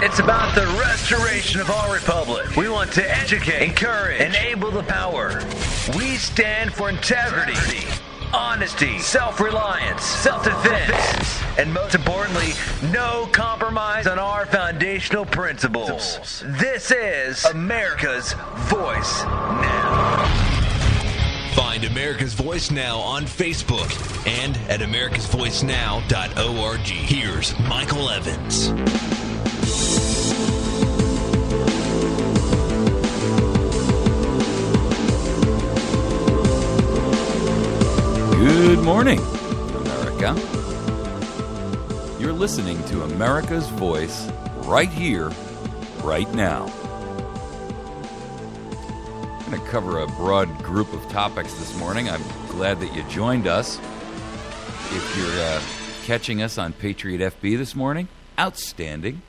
It's about the restoration of our republic. We want to educate, encourage, enable the power. We stand for integrity, honesty, self-reliance, self-defense, and most importantly, no compromise on our foundational principles. This is America's Voice Now. Find America's Voice Now on Facebook and at americasvoicenow.org. Here's Michael Evans. Good morning, America. You're listening to America's Voice right here, right now. I'm going to cover a broad group of topics this morning. I'm glad that you joined us. If you're catching us on Patriot FB this morning, outstanding.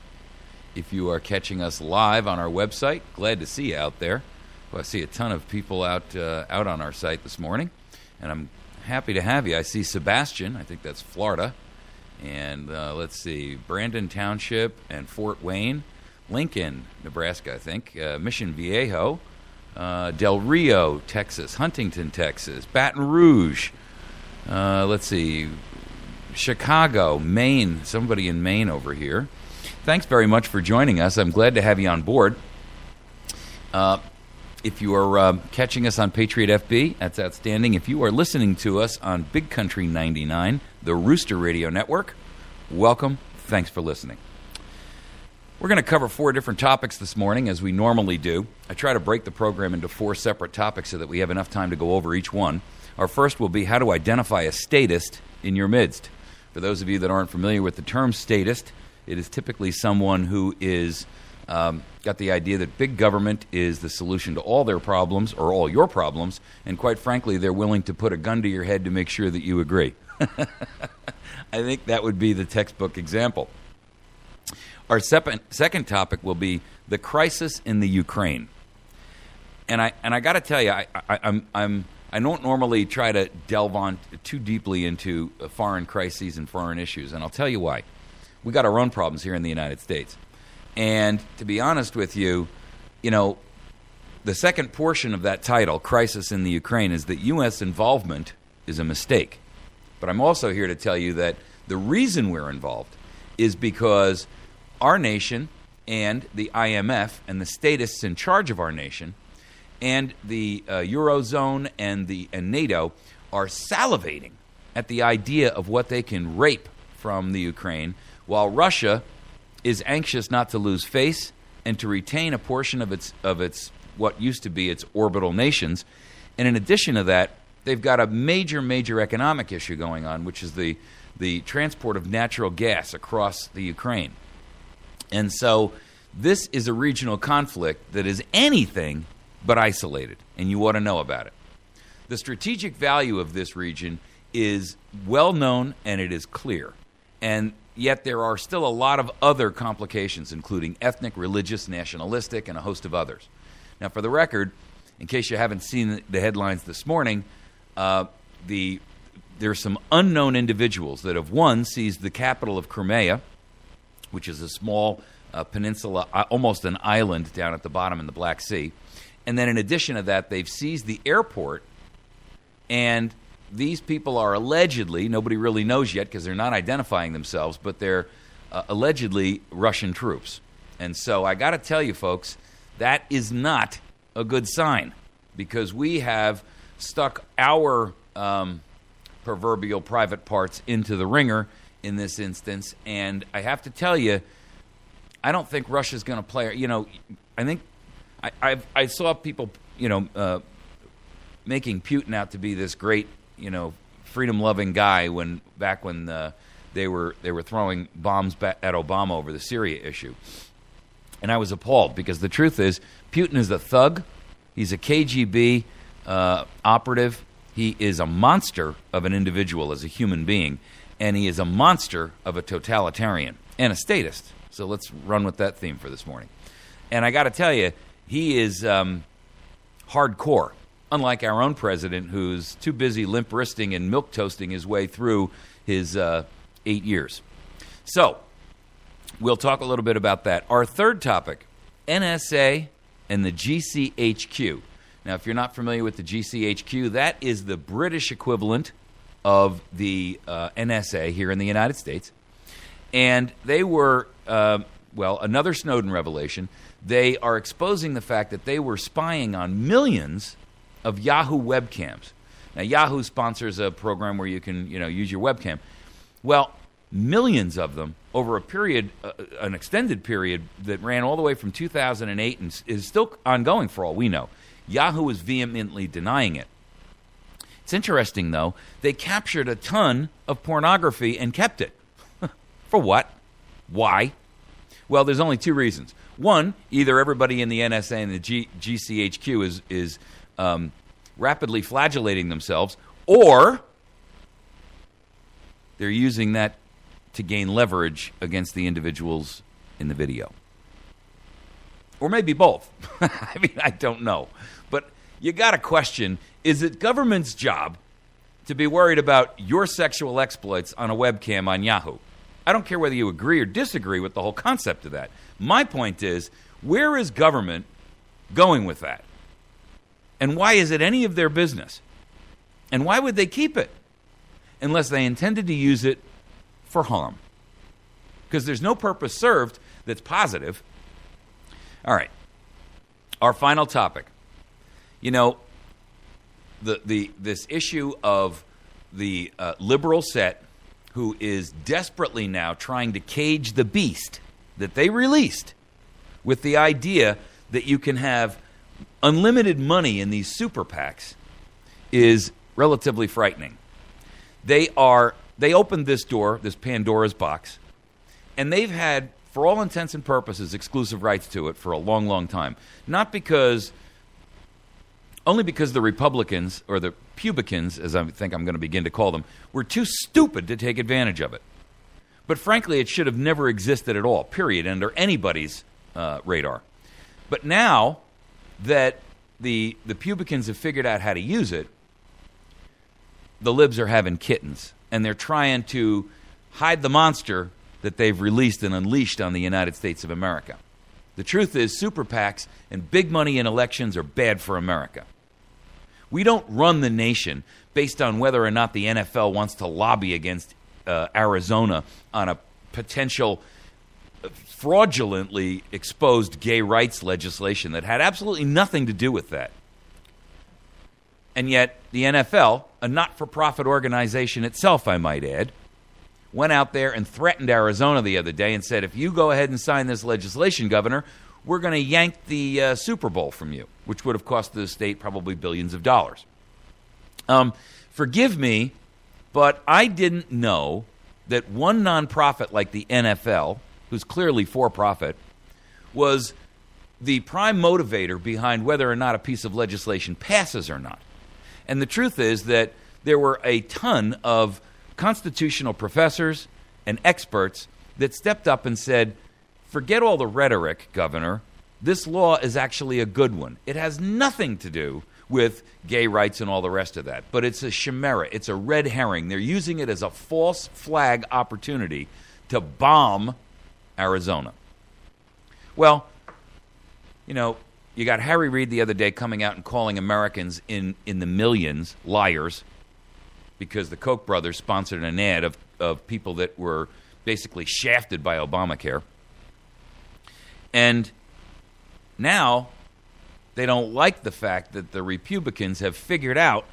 If you are catching us live on our website, glad to see you out there. Well, I see a ton of people out on our site this morning, and I'm happy to have you. I see Sebastian, I think that's Florida, and let's see, Brandon Township and Fort Wayne, Lincoln, Nebraska, I think, Mission Viejo, Del Rio, Texas, Huntington, Texas, Baton Rouge, let's see, Chicago, Maine, somebody in Maine over here. Thanks very much for joining us. I'm glad to have you on board. If you are catching us on Patriot FB, that's outstanding. If you are listening to us on Big Country 99, the Rooster Radio Network, welcome. Thanks for listening. We're going to cover 4 different topics this morning, as we normally do. I try to break the program into 4 separate topics so that we have enough time to go over each one. Our first will be how to identify a statist in your midst. For those of you that aren't familiar with the term statist, it is typically someone who is got the idea that big government is the solution to all their problems, or all your problems, and quite frankly, they're willing to put a gun to your head to make sure that you agree. I think that would be the textbook example. Our second topic will be the crisis in the Ukraine. And I got to tell you, I don't normally try to delve on too deeply into foreign crises and foreign issues, and I'll tell you why. We got our own problems here in the United States. And to be honest with you, the second portion of that title, Crisis in the Ukraine, is that U.S. involvement is a mistake. But I'm also here to tell you that the reason we're involved is because our nation and the IMF and the statists in charge of our nation and the Eurozone and NATO are salivating at the idea of what they can rape from the Ukraine, while Russia is anxious not to lose face and to retain a portion of its what used to be its orbital nations. And in addition to that, they've got a major economic issue going on, which is the transport of natural gas across the Ukraine. And so this is a regional conflict that is anything but isolated, and you ought to know about it. The strategic value of this region is well known and it is clear. And yet there are still a lot of other complications, including ethnic, religious, nationalistic, and a host of others. Now, for the record, in case you haven't seen the headlines this morning, there's some unknown individuals that have, one, seized the capital of Crimea, which is a small peninsula, almost an island down at the bottom in the Black Sea. And then in addition to that, they've seized the airport, and these people are allegedly, nobody really knows yet because they're not identifying themselves, but they're allegedly Russian troops. And so I got to tell you, folks, that is not a good sign, because we have stuck our proverbial private parts into the ringer in this instance. And I have to tell you, I don't think Russia's going to play. I think I saw people, making Putin out to be this great, freedom-loving guy back when they were throwing bombs at Obama over the Syria issue. And I was appalled, because the truth is, Putin is a thug. He's a KGB operative. He is a monster of an individual as a human being, and he is a monster of a totalitarian and a statist. So let's run with that theme for this morning. And I got to tell you, he is hardcore, unlike our own president, who's too busy limp-wristing and milk-toasting his way through his 8 years. So we'll talk a little bit about that. Our third topic, NSA and the GCHQ. Now, if you're not familiar with the GCHQ, that is the British equivalent of the NSA here in the United States. And they were, another Snowden revelation. They are exposing the fact that they were spying on millions of Yahoo webcams. Now, Yahoo sponsors a program where you can, use your webcam. Well, millions of them over a period, an extended period that ran all the way from 2008 and is still ongoing for all we know. Yahoo is vehemently denying it. It's interesting, though. They captured a ton of pornography and kept it. For what? Why? Well, there's only two reasons. One, either everybody in the NSA and the GCHQ is rapidly flagellating themselves, or they're using that to gain leverage against the individuals in the video. Or maybe both. I mean, I don't know. But you got to question, is it government's job to be worried about your sexual exploits on a webcam on Yahoo? I don't care whether you agree or disagree with the whole concept of that. My point is, where is government going with that? And why is it any of their business? And why would they keep it? Unless they intended to use it for harm. Because there's no purpose served that's positive. All right. Our final topic. This issue of the liberal set who is desperately now trying to cage the beast that they released with the idea that you can have unlimited money in these super PACs is relatively frightening. They opened this door, this Pandora's box, and they've had, for all intents and purposes, exclusive rights to it for a long, long time. Only because the Republicans, or the Pubicans, as I think I'm going to begin to call them, were too stupid to take advantage of it. But frankly, it should have never existed at all, period, under anybody's radar. But now that the Pubicans have figured out how to use it, the Libs are having kittens, and they're trying to hide the monster that they've released and unleashed on the United States of America. The truth is, super PACs and big money in elections are bad for America. We don't run the nation based on whether or not the NFL wants to lobby against Arizona on a potential fraudulently exposed gay rights legislation that had absolutely nothing to do with that. And yet, the NFL, a not-for-profit organization itself, I might add, went out there and threatened Arizona the other day and said, if you go ahead and sign this legislation, Governor, we're going to yank the Super Bowl from you, which would have cost the state probably billions of dollars. Forgive me, but I didn't know that one nonprofit like the NFL, who's clearly for-profit, was the prime motivator behind whether or not a piece of legislation passes or not. And the truth is that there were a ton of constitutional professors and experts that stepped up and said, forget all the rhetoric, Governor. This law is actually a good one. It has nothing to do with gay rights and all the rest of that. But it's a chimera. It's a red herring. They're using it as a false flag opportunity to bomb Arizona. Well, you got Harry Reid the other day coming out and calling Americans in the millions liars because the Koch brothers sponsored an ad of people that were basically shafted by Obamacare. And now they don't like the fact that the Republicans have figured out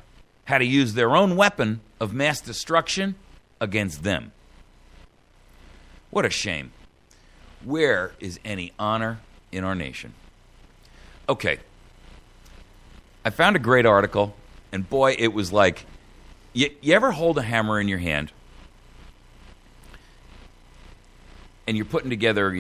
how to use their own weapon of mass destruction against them. What a shame. Where is any honor in our nation? Okay. I found a great article, and boy, it was like, you ever hold a hammer in your hand, and you're putting together,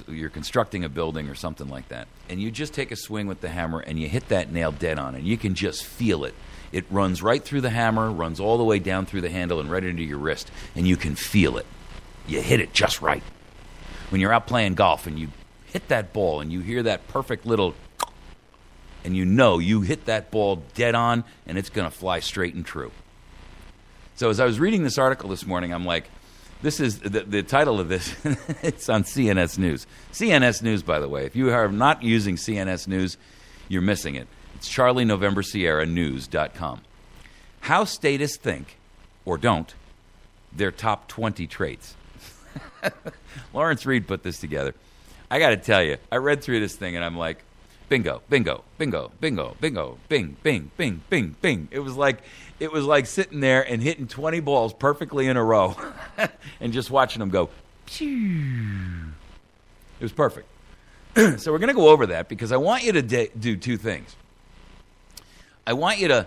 you're constructing a building or something like that, and you just take a swing with the hammer and you hit that nail dead on, and you can just feel it. It runs right through the hammer, runs all the way down through the handle and right into your wrist, and you can feel it. You hit it just right. When you're out playing golf and you hit that ball and you hear that perfect little, and you hit that ball dead on and it's going to fly straight and true. So as I was reading this article this morning, I'm like, This is the title of this. It's on CNS News. CNS News, by the way. If you are not using CNS News, you're missing it. It's Charlie November Sierra News.com. How statists think, or don't, their top 20 traits. Lawrence Reed put this together. I got to tell you, I read through this thing and I'm like, bingo, bingo, bingo, bingo, bingo, bing, bing, bing, bing, bing. It was like sitting there and hitting 20 balls perfectly in a row and just watching them go. It was perfect. So we're going to go over that because I want you to do two things. I want you to,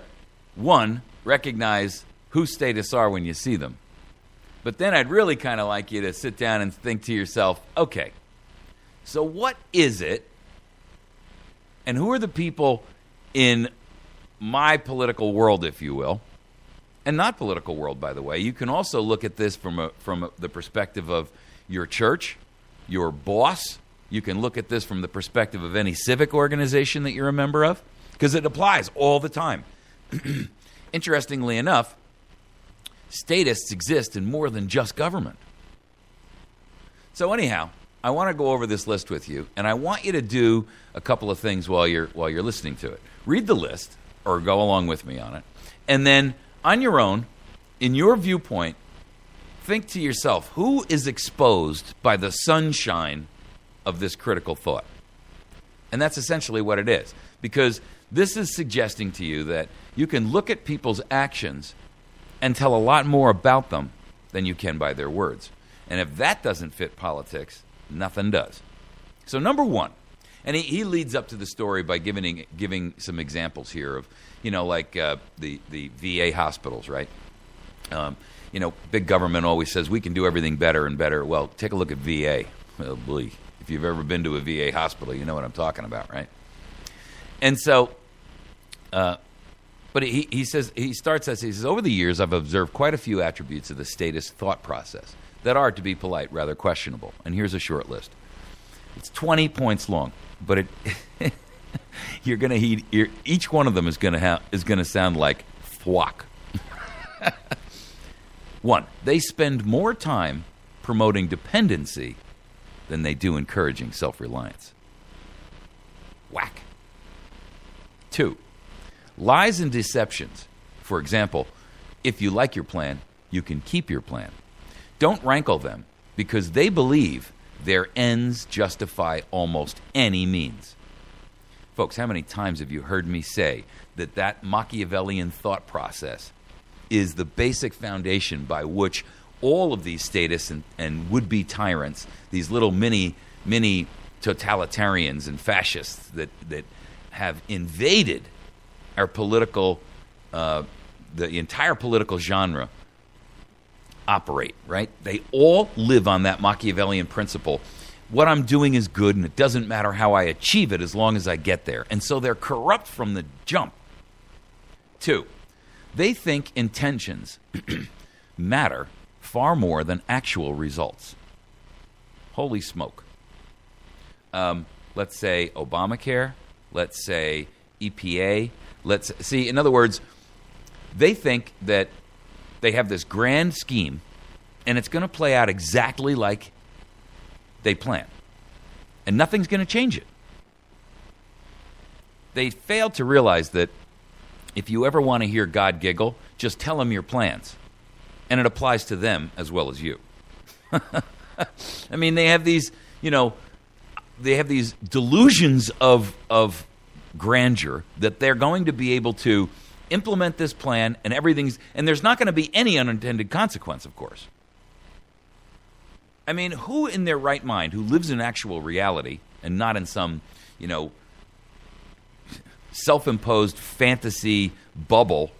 one, recognize who statists are when you see them. But then I'd really kind of like you to sit down and think to yourself, okay, so what is it? And who are the people in my political world, if you will, and not political world, by the way? You can also look at this from the perspective of your church, your boss. You can look at this from the perspective of any civic organization that you're a member of, because it applies all the time. Interestingly enough, statists exist in more than just government. So anyhow, I want to go over this list with you, and I want you to do a couple of things while you're listening to it. Read the list, or go along with me on it, and then on your own, in your viewpoint, think to yourself, who is exposed by the sunshine of this critical thought? And that's essentially what it is, because this is suggesting to you that you can look at people's actions and tell a lot more about them than you can by their words. And if that doesn't fit politics, nothing does. So number one, and he leads up to the story by giving some examples here of, like the VA hospitals, right? Big government always says we can do everything better and better. Well, take a look at VA. Oh, boy. If you've ever been to a VA hospital, you know what I'm talking about, right? And so, but he says, over the years, I've observed quite a few attributes of the statist thought process that are, to be polite, rather questionable. And here's a short list. It's 20 points long, but each one of them is going to sound like thwack. 1, they spend more time promoting dependency than they do encouraging self-reliance. Whack. 2, lies and deceptions. For example, if you like your plan, you can keep your plan. Don't rankle them because they believe their ends justify almost any means. Folks, how many times have you heard me say that Machiavellian thought process is the basic foundation by which all of these statists and would-be tyrants, these little mini totalitarians and fascists that have invaded our political, the entire political genre, operate, right? They all live on that Machiavellian principle. What I'm doing is good, and it doesn't matter how I achieve it as long as I get there. And so they're corrupt from the jump. 2, they think intentions matter far more than actual results. Holy smoke. Let's say Obamacare. Let's say EPA. In other words, they think that they have this grand scheme, and it's going to play out exactly like they plan. And nothing's going to change it. They fail to realize that if you ever want to hear God giggle, just tell him your plans. And it applies to them as well as you. I mean, they have these, delusions of grandeur that they're going to be able to implement this plan and there's not going to be any unintended consequence, of course. I mean, who in their right mind, who lives in actual reality and not in some, self-imposed fantasy bubble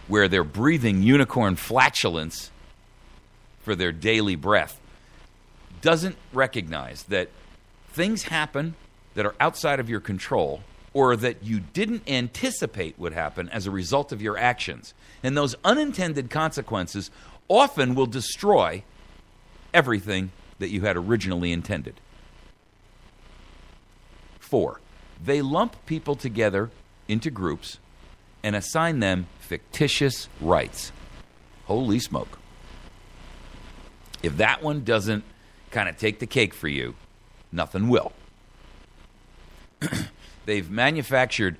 where they're breathing unicorn flatulence for their daily breath, doesn't recognize that things happen that are outside of your control or that you didn't anticipate would happen as a result of your actions. And those unintended consequences often will destroy everything that you had originally intended. 4, they lump people together into groups and assign them fictitious rights. Holy smoke. If that one doesn't kind of take the cake for you, nothing will. They've manufactured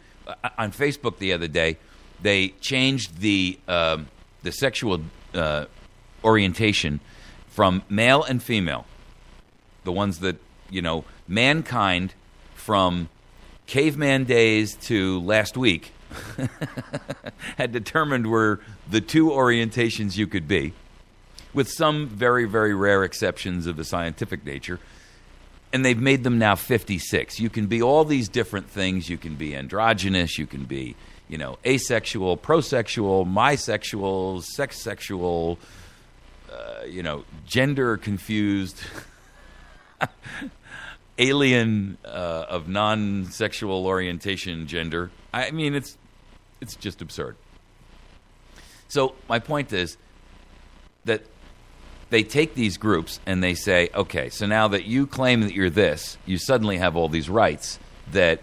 on Facebook the other day. They changed the sexual orientation from male and female. The ones that, mankind from caveman days to last week had determined were the two orientations you could be, with some very, very rare exceptions of a scientific nature. And they've made them now 56. You can be all these different things. You can be androgynous. You can be, asexual, prosexual, misexual, sexual, gender confused, alien of non-sexual orientation gender. I mean, it's just absurd. So my point is that they take these groups and they say, okay, so now that you claim that you're this, you suddenly have all these rights that,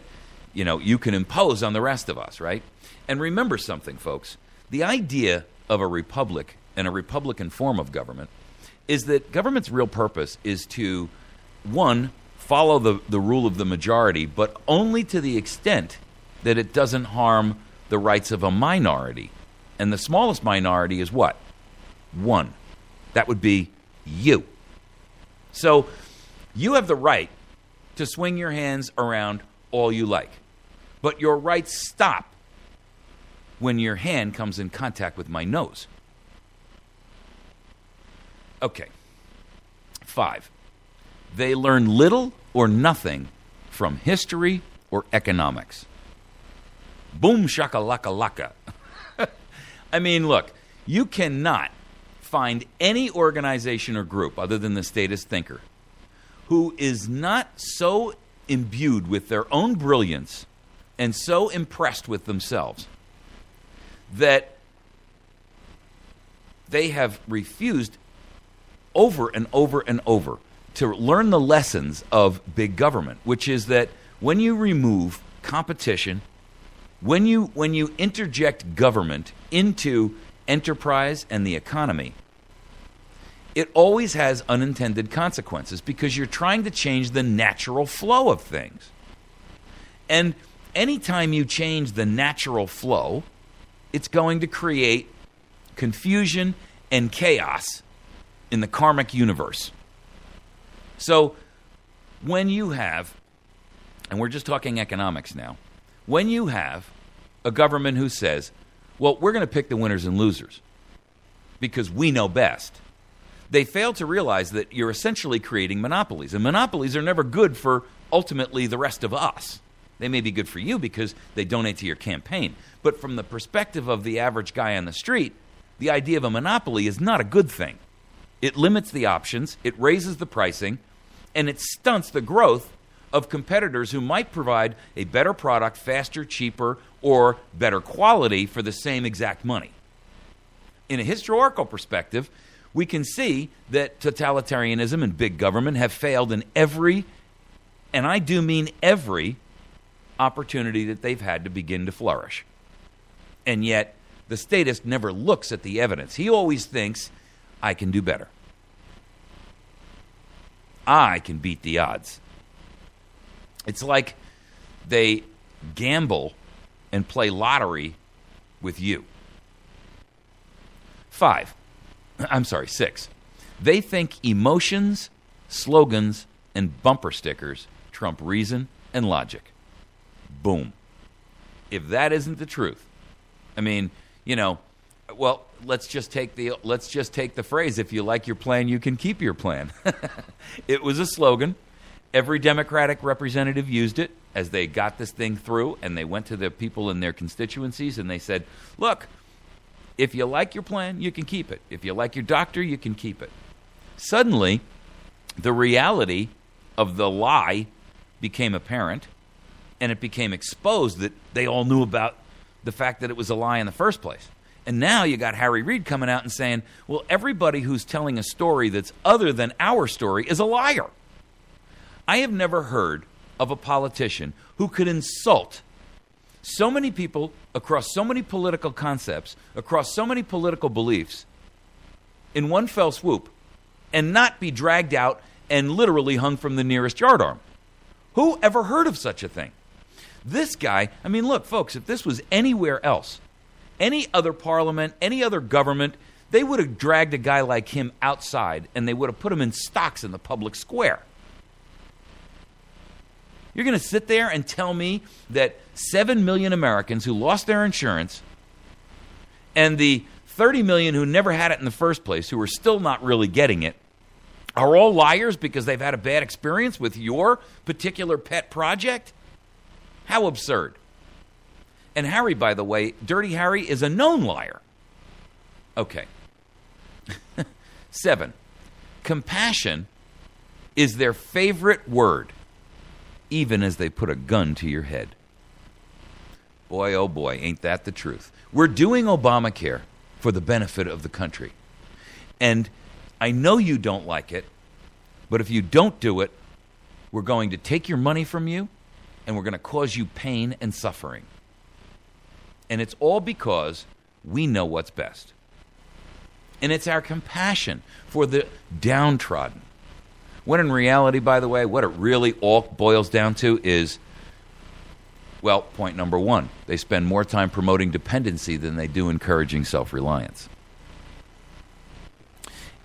you can impose on the rest of us, right? And remember something, folks. The idea of a republic and a republican form of government is that government's real purpose is to, one, follow the rule of the majority, but only to the extent that it doesn't harm the rights of a minority. And the smallest minority is what? One. That would be you. So you have the right to swing your hands around all you like. But your rights stop when your hand comes in contact with my nose. Okay. 5. They learn little or nothing from history or economics. Boom shakalaka laka. I mean, look, you cannot find any organization or group other than the statist thinker who is not so imbued with their own brilliance and so impressed with themselves that they have refused over and over and over to learn the lessons of big government, which is that when you remove competition, when you interject government into enterprise and the economy, it always has unintended consequences because you're trying to change the natural flow of things. And anytime you change the natural flow, it's going to create confusion and chaos in the karmic universe. So when you have, and we're just talking economics now, when you have a government who says, well, we're going to pick the winners and losers because we know best, they fail to realize that you're essentially creating monopolies. And monopolies are never good for ultimately the rest of us. They may be good for you because they donate to your campaign. But from the perspective of the average guy on the street, the idea of a monopoly is not a good thing. It limits the options, it raises the pricing, and it stunts the growth of competitors who might provide a better product, faster, cheaper, or better quality for the same exact money. In a historical perspective, we can see that totalitarianism and big government have failed in every, and I do mean every, opportunity that they've had to begin to flourish. And yet, the statist never looks at the evidence. He always thinks, I can do better. I can beat the odds. It's like they gamble and play lottery with you. 6. They think emotions, slogans, and bumper stickers trump reason and logic. Boom. If that isn't the truth, I mean, well, let's just take the phrase, if you like your plan, you can keep your plan. It was a slogan. Every Democratic representative used it as they got this thing through, and they went to the people in their constituencies and they said, look, if you like your plan, you can keep it. If you like your doctor, you can keep it. Suddenly, the reality of the lie became apparent, and it became exposed that they all knew about the fact that it was a lie in the first place. And now you got Harry Reid coming out and saying, well, everybody who's telling a story that's other than our story is a liar. I have never heard of a politician who could insult so many people across so many political concepts, across so many political beliefs, in one fell swoop, and not be dragged out and literally hung from the nearest yardarm. Who ever heard of such a thing? This guy, I mean, look, folks, if this was anywhere else, any other parliament, any other government, they would have dragged a guy like him outside and they would have put him in stocks in the public square. You're going to sit there and tell me that 7 million Americans who lost their insurance and the 30 million who never had it in the first place, who are still not really getting it, are all liars because they've had a bad experience with your particular pet project? How absurd. And Harry, by the way, Dirty Harry is a known liar. Okay. 7, compassion is their favorite word, even as they put a gun to your head. Boy, oh boy, ain't that the truth. We're doing Obamacare for the benefit of the country. And I know you don't like it, but if you don't do it, we're going to take your money from you, and we're going to cause you pain and suffering. And it's all because we know what's best. And it's our compassion for the downtrodden. When in reality, by the way, what it really all boils down to is, well, point number 1, they spend more time promoting dependency than they do encouraging self-reliance.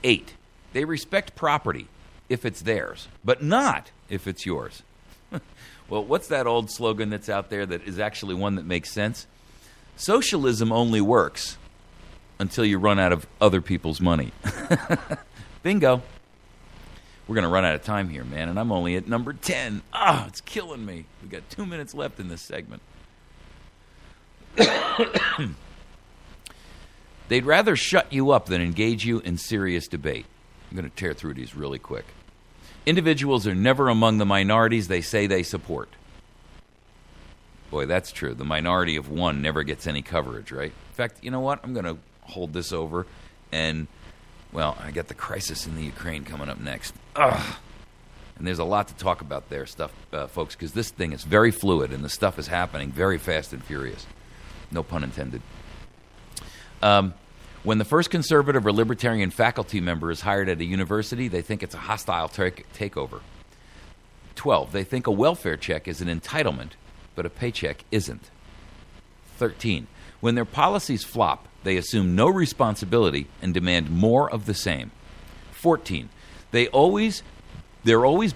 8, they respect property if it's theirs, but not if it's yours. Well, what's that old slogan that's out there that is actually one that makes sense? Socialism only works until you run out of other people's money. Bingo. We're going to run out of time here, man, and I'm only at number 10. It's killing me. We got 2 minutes left in this segment. They'd rather shut you up than engage you in serious debate. I'm going to tear through these really quick. Individuals are never among the minorities they say they support. Boy, that's true. The minority of one never gets any coverage, right? In fact, you know what? I'm going to hold this over and, well, I got the crisis in the Ukraine coming up next. And there's a lot to talk about there, folks, because this thing is very fluid and the stuff is happening very fast and furious. No pun intended. When the first conservative or libertarian faculty member is hired at a university, they think it's a hostile takeover. 12, they think a welfare check is an entitlement, but a paycheck isn't. 13, when their policies flop, they assume no responsibility and demand more of the same. 14, they're always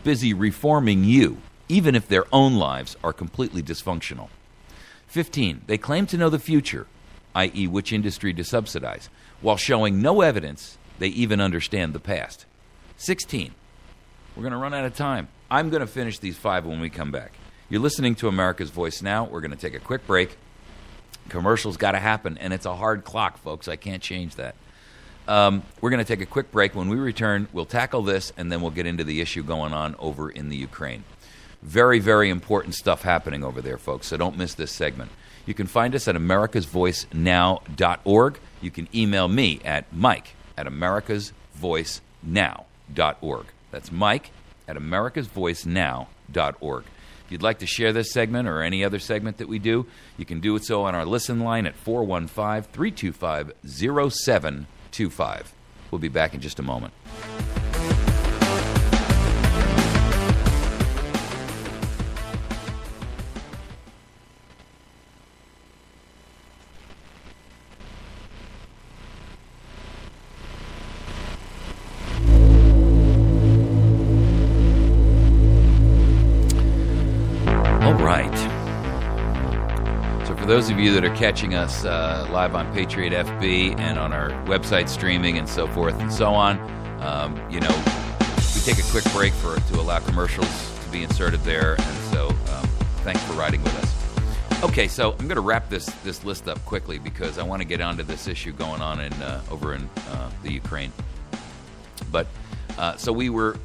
busy reforming you, even if their own lives are completely dysfunctional. 15, they claim to know the future, i.e. which industry to subsidize, while showing no evidence they even understand the past. 16, we're going to run out of time. I'm going to finish these 5 when we come back. You're listening to America's Voice Now. We're going to take a quick break. Commercials got to happen, and it's a hard clock, folks. I can't change that. We're going to take a quick break. When we return, we'll tackle this, and then we'll get into the issue going on over in the Ukraine. Very, very important stuff happening over there, folks, so don't miss this segment. You can find us at americasvoicenow.org. You can email me at mike@americasvoicenow.org. That's mike@americasvoicenow.org. If you'd like to share this segment or any other segment that we do, you can do it so on our listen line at 415-325-0725. We'll be back in just a moment. For those of you that are catching us live on Patriot FB and on our website streaming and so forth and so on, we take a quick break to allow commercials to be inserted there, and so thanks for riding with us. Okay, so I'm going to wrap this list up quickly because I want to get onto this issue going on over in the Ukraine. But so we were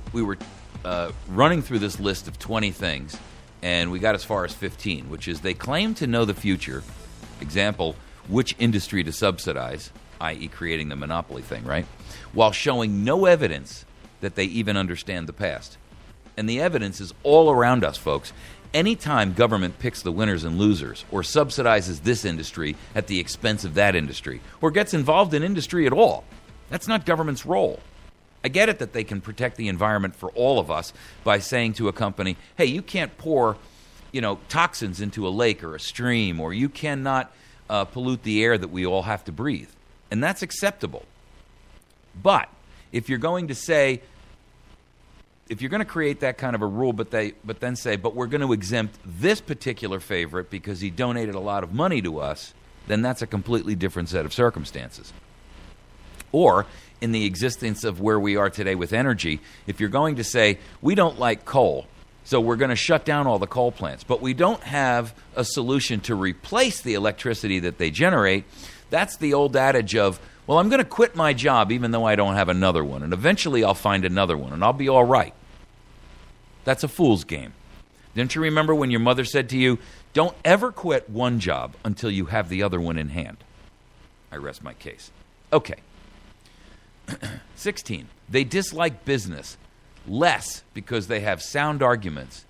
running through this list of 20 things. And we got as far as 15, which is they claim to know the future. Example, which industry to subsidize, i.e. creating the monopoly thing, right? While showing no evidence that they even understand the past. And the evidence is all around us, folks. Anytime government picks the winners and losers or subsidizes this industry at the expense of that industry or gets involved in industry at all, that's not government's role. I get it that they can protect the environment for all of us by saying to a company, hey, you can't pour, toxins into a lake or a stream, or you cannot pollute the air that we all have to breathe. And that's acceptable. But if you're going to create that kind of a rule, but then say, but we're going to exempt this particular favorite because he donated a lot of money to us, then that's a completely different set of circumstances. Or, in the existence of where we are today with energy, if you're going to say, we don't like coal, so we're going to shut down all the coal plants, but we don't have a solution to replace the electricity that they generate, that's the old adage of, well, I'm going to quit my job even though I don't have another one, and eventually I'll find another one, and I'll be all right. That's a fool's game. Didn't you remember when your mother said to you, don't ever quit one job until you have the other one in hand? I rest my case. Okay. 16. They dislike business less because they have sound arguments.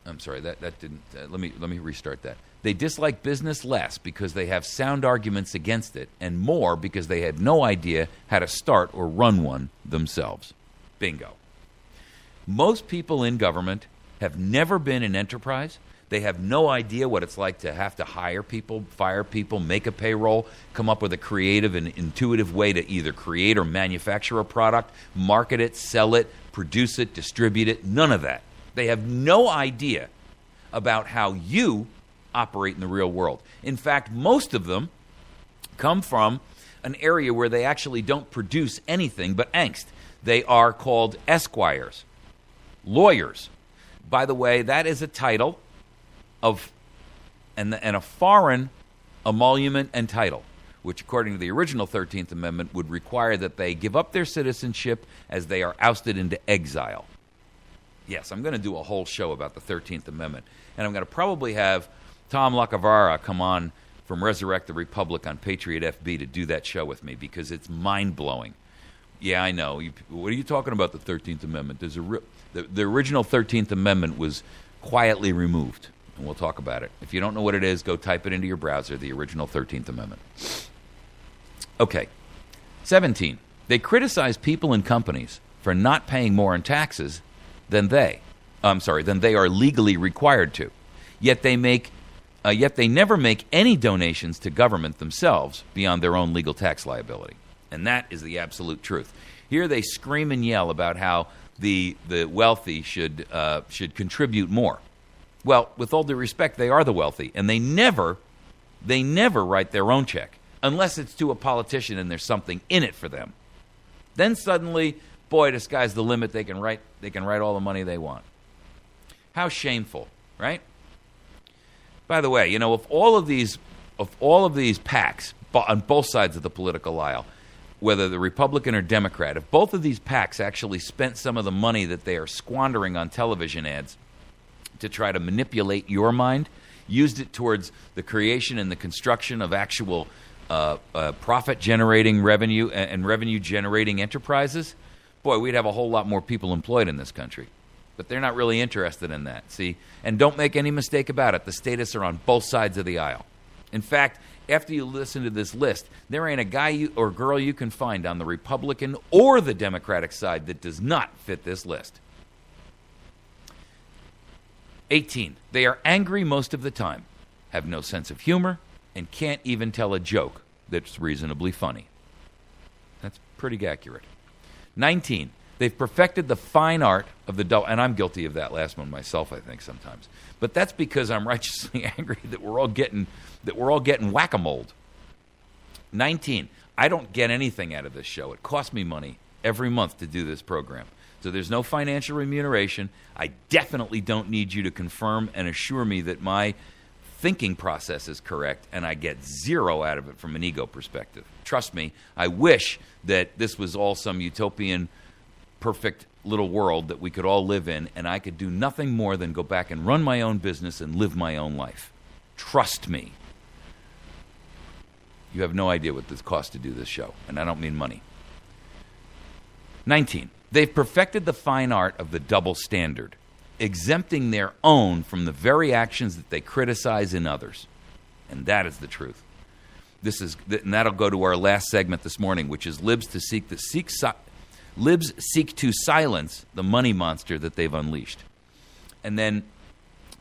I'm sorry, that didn't. Let me restart that. They dislike business less because they have sound arguments against it, and more because they had no idea how to start or run one themselves. Bingo. Most people in government have never been in enterprise. They have no idea what it's like to have to hire people, fire people, make a payroll, come up with a creative and intuitive way to either create or manufacture a product, market it, sell it, produce it, distribute it. None of that. They have no idea about how you operate in the real world. In fact, most of them come from an area where they actually don't produce anything but angst. They are called esquires, lawyers. By the way, that is a title and a foreign emolument and title, which according to the original 13th Amendment would require that they give up their citizenship as they are ousted into exile. Yes, I'm going to do a whole show about the 13th Amendment, and I'm going to probably have Tom Lacavara come on from Resurrect the Republic on Patriot FB to do that show with me because it's mind-blowing. Yeah, I know. What are you talking about, the 13th Amendment? The original 13th Amendment was quietly removed. And we'll talk about it. If you don't know what it is, go type it into your browser, the original 13th Amendment. Okay. 17. They criticize people and companies for not paying more in taxes than they are legally required to. Yet they never make any donations to government themselves beyond their own legal tax liability. And that is the absolute truth. Here they scream and yell about how the wealthy should contribute more. Well, with all due respect, they are the wealthy, and they never write their own check unless it's to a politician and there's something in it for them. Then suddenly, boy, the sky's the limit. They can write all the money they want. How shameful, right? By the way, if all of these PACs on both sides of the political aisle, whether the Republican or Democrat, if both of these PACs actually spent some of the money that they are squandering on television ads to try to manipulate your mind, used it towards the creation and the construction of actual profit-generating revenue and revenue-generating enterprises, boy, we'd have a whole lot more people employed in this country. But they're not really interested in that, see? And don't make any mistake about it. The statists are on both sides of the aisle. In fact, after you listen to this list, there ain't a guy or girl you can find on the Republican or the Democratic side that does not fit this list. 18. They are angry most of the time, have no sense of humor, and can't even tell a joke that's reasonably funny. That's pretty accurate. 19. They've perfected the fine art of the double, and I'm guilty of that last one myself, I think, sometimes. But that's because I'm righteously angry that we're all getting whack-a-mole. 19. I don't get anything out of this show. It costs me money every month to do this program. So there's no financial remuneration. I definitely don't need you to confirm and assure me that my thinking process is correct, and I get zero out of it from an ego perspective. Trust me, I wish that this was all some utopian, perfect little world that we could all live in, and I could do nothing more than go back and run my own business and live my own life. Trust me. You have no idea what this costs to do this show, and I don't mean money. 19. They've perfected the fine art of the double standard, exempting their own from the very actions that they criticize in others. And that is the truth. And that'll go to our last segment this morning, which is Libs to seek Libs seek to silence the money monster that they've unleashed. And then,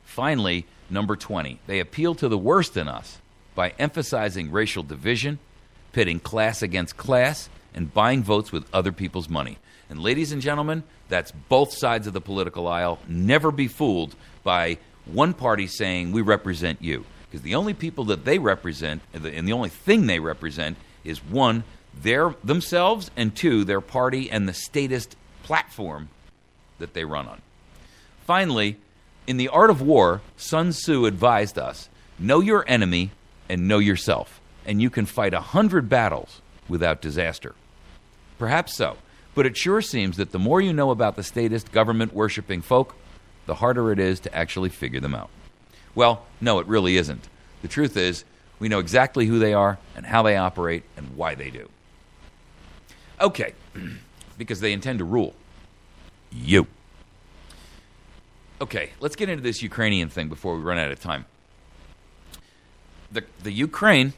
finally, number 20, they appeal to the worst in us by emphasizing racial division, pitting class against class, and buying votes with other people's money. And ladies and gentlemen, that's both sides of the political aisle. Never be fooled by one party saying, we represent you. Because the only people that they represent, and the only thing they represent, is one, themselves, and two, their party and the statist platform that they run on. Finally, in The Art of War, Sun Tzu advised us, know your enemy and know yourself, and you can fight 100 battles without disaster. Perhaps so, but it sure seems that the more you know about the statist government-worshipping folk, the harder it is to actually figure them out. Well, no, it really isn't. The truth is, we know exactly who they are and how they operate and why they do. Okay, because they intend to rule you. Okay, let's get into this Ukrainian thing before we run out of time. The Ukraine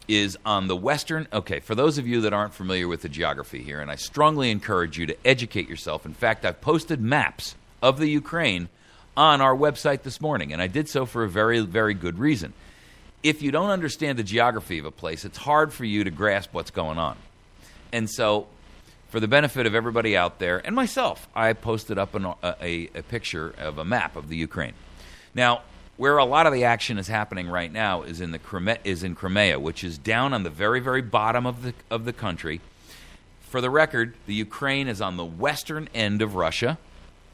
is on the western... Okay, for those of you that aren't familiar with the geography here, and I strongly encourage you to educate yourself. In fact, I've posted maps of the Ukraine on our website this morning, and I did so for a very, very good reason. If you don't understand the geography of a place, it's hard for you to grasp what's going on. And so, for the benefit of everybody out there, and myself, I posted up a picture of a map of the Ukraine. Now, where a lot of the action is happening right now is in Crimea, which is down on the very, very bottom of the country. For the record, the Ukraine is on the western end of Russia,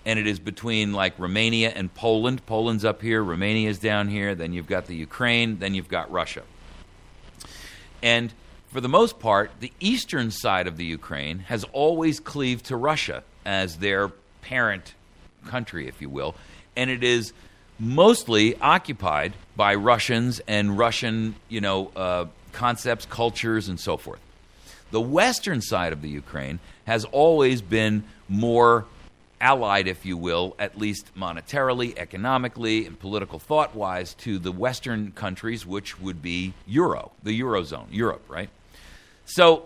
and it is between like Romania and Poland. Poland's up here, Romania's down here, then you've got the Ukraine, then you've got Russia. And for the most part, the eastern side of the Ukraine has always cleaved to Russia as their parent country, if you will, and it is mostly occupied by Russians and Russian, concepts, cultures, and so forth. The western side of the Ukraine has always been more allied, if you will, at least monetarily, economically, and political thought-wise, to the Western countries, which would be the Eurozone, Europe, right? So,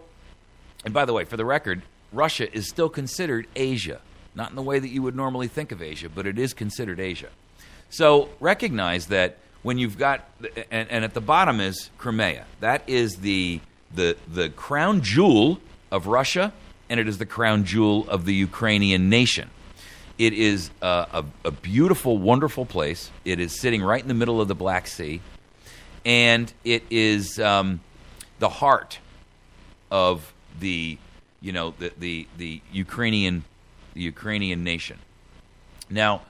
and by the way, for the record, Russia is still considered Asia. Not in the way that you would normally think of Asia, but it is considered Asia. So recognize that when you've got, and at the bottom is Crimea. That is the crown jewel of Russia, and it is the crown jewel of the Ukrainian nation. It is a beautiful, wonderful place. It is sitting right in the middle of the Black Sea, and it is the heart of the Ukrainian nation. Now,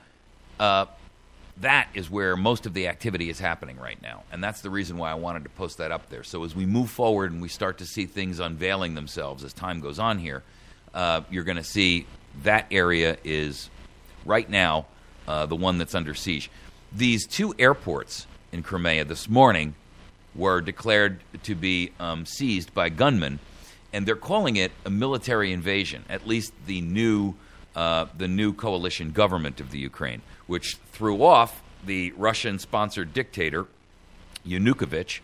that is where most of the activity is happening right now, and that's the reason why I wanted to post that up there. So as we move forward and we start to see things unveiling themselves as time goes on here, you're going to see that area is right now the one that's under siege. These two airports in Crimea this morning were declared to be seized by gunmen, and they're calling it a military invasion, at least the new coalition government of the Ukraine, which threw off the Russian-sponsored dictator, Yanukovych,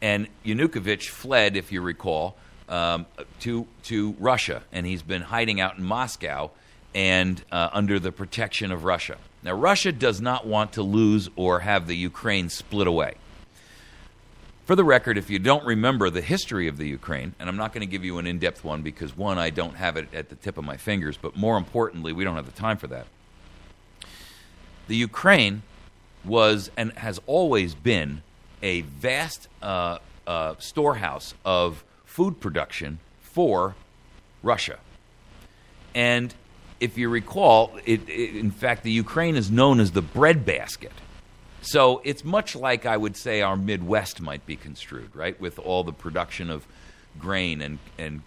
and Yanukovych fled, if you recall, to Russia, and he's been hiding out in Moscow and under the protection of Russia. Now, Russia does not want to lose or have the Ukraine split away. For the record, if you don't remember the history of the Ukraine, and I'm not going to give you an in-depth one because, one, I don't have it at the tip of my fingers, but more importantly, we don't have the time for that. The Ukraine was and has always been a vast storehouse of food production for Russia. And if you recall, in fact, the Ukraine is known as the breadbasket. So it's much like, I would say, our Midwest might be construed, right, with all the production of grain and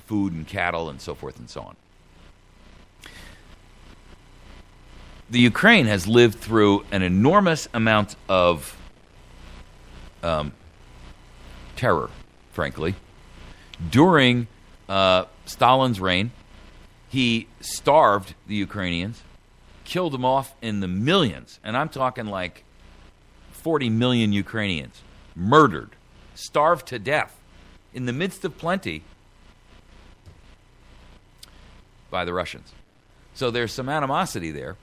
food and cattle and so forth and so on. The Ukraine has lived through an enormous amount of terror, frankly. During Stalin's reign, he starved the Ukrainians, killed them off in the millions, and I'm talking like 40 million Ukrainians, murdered, starved to death. In the midst of plenty, by the Russians. So there's some animosity there.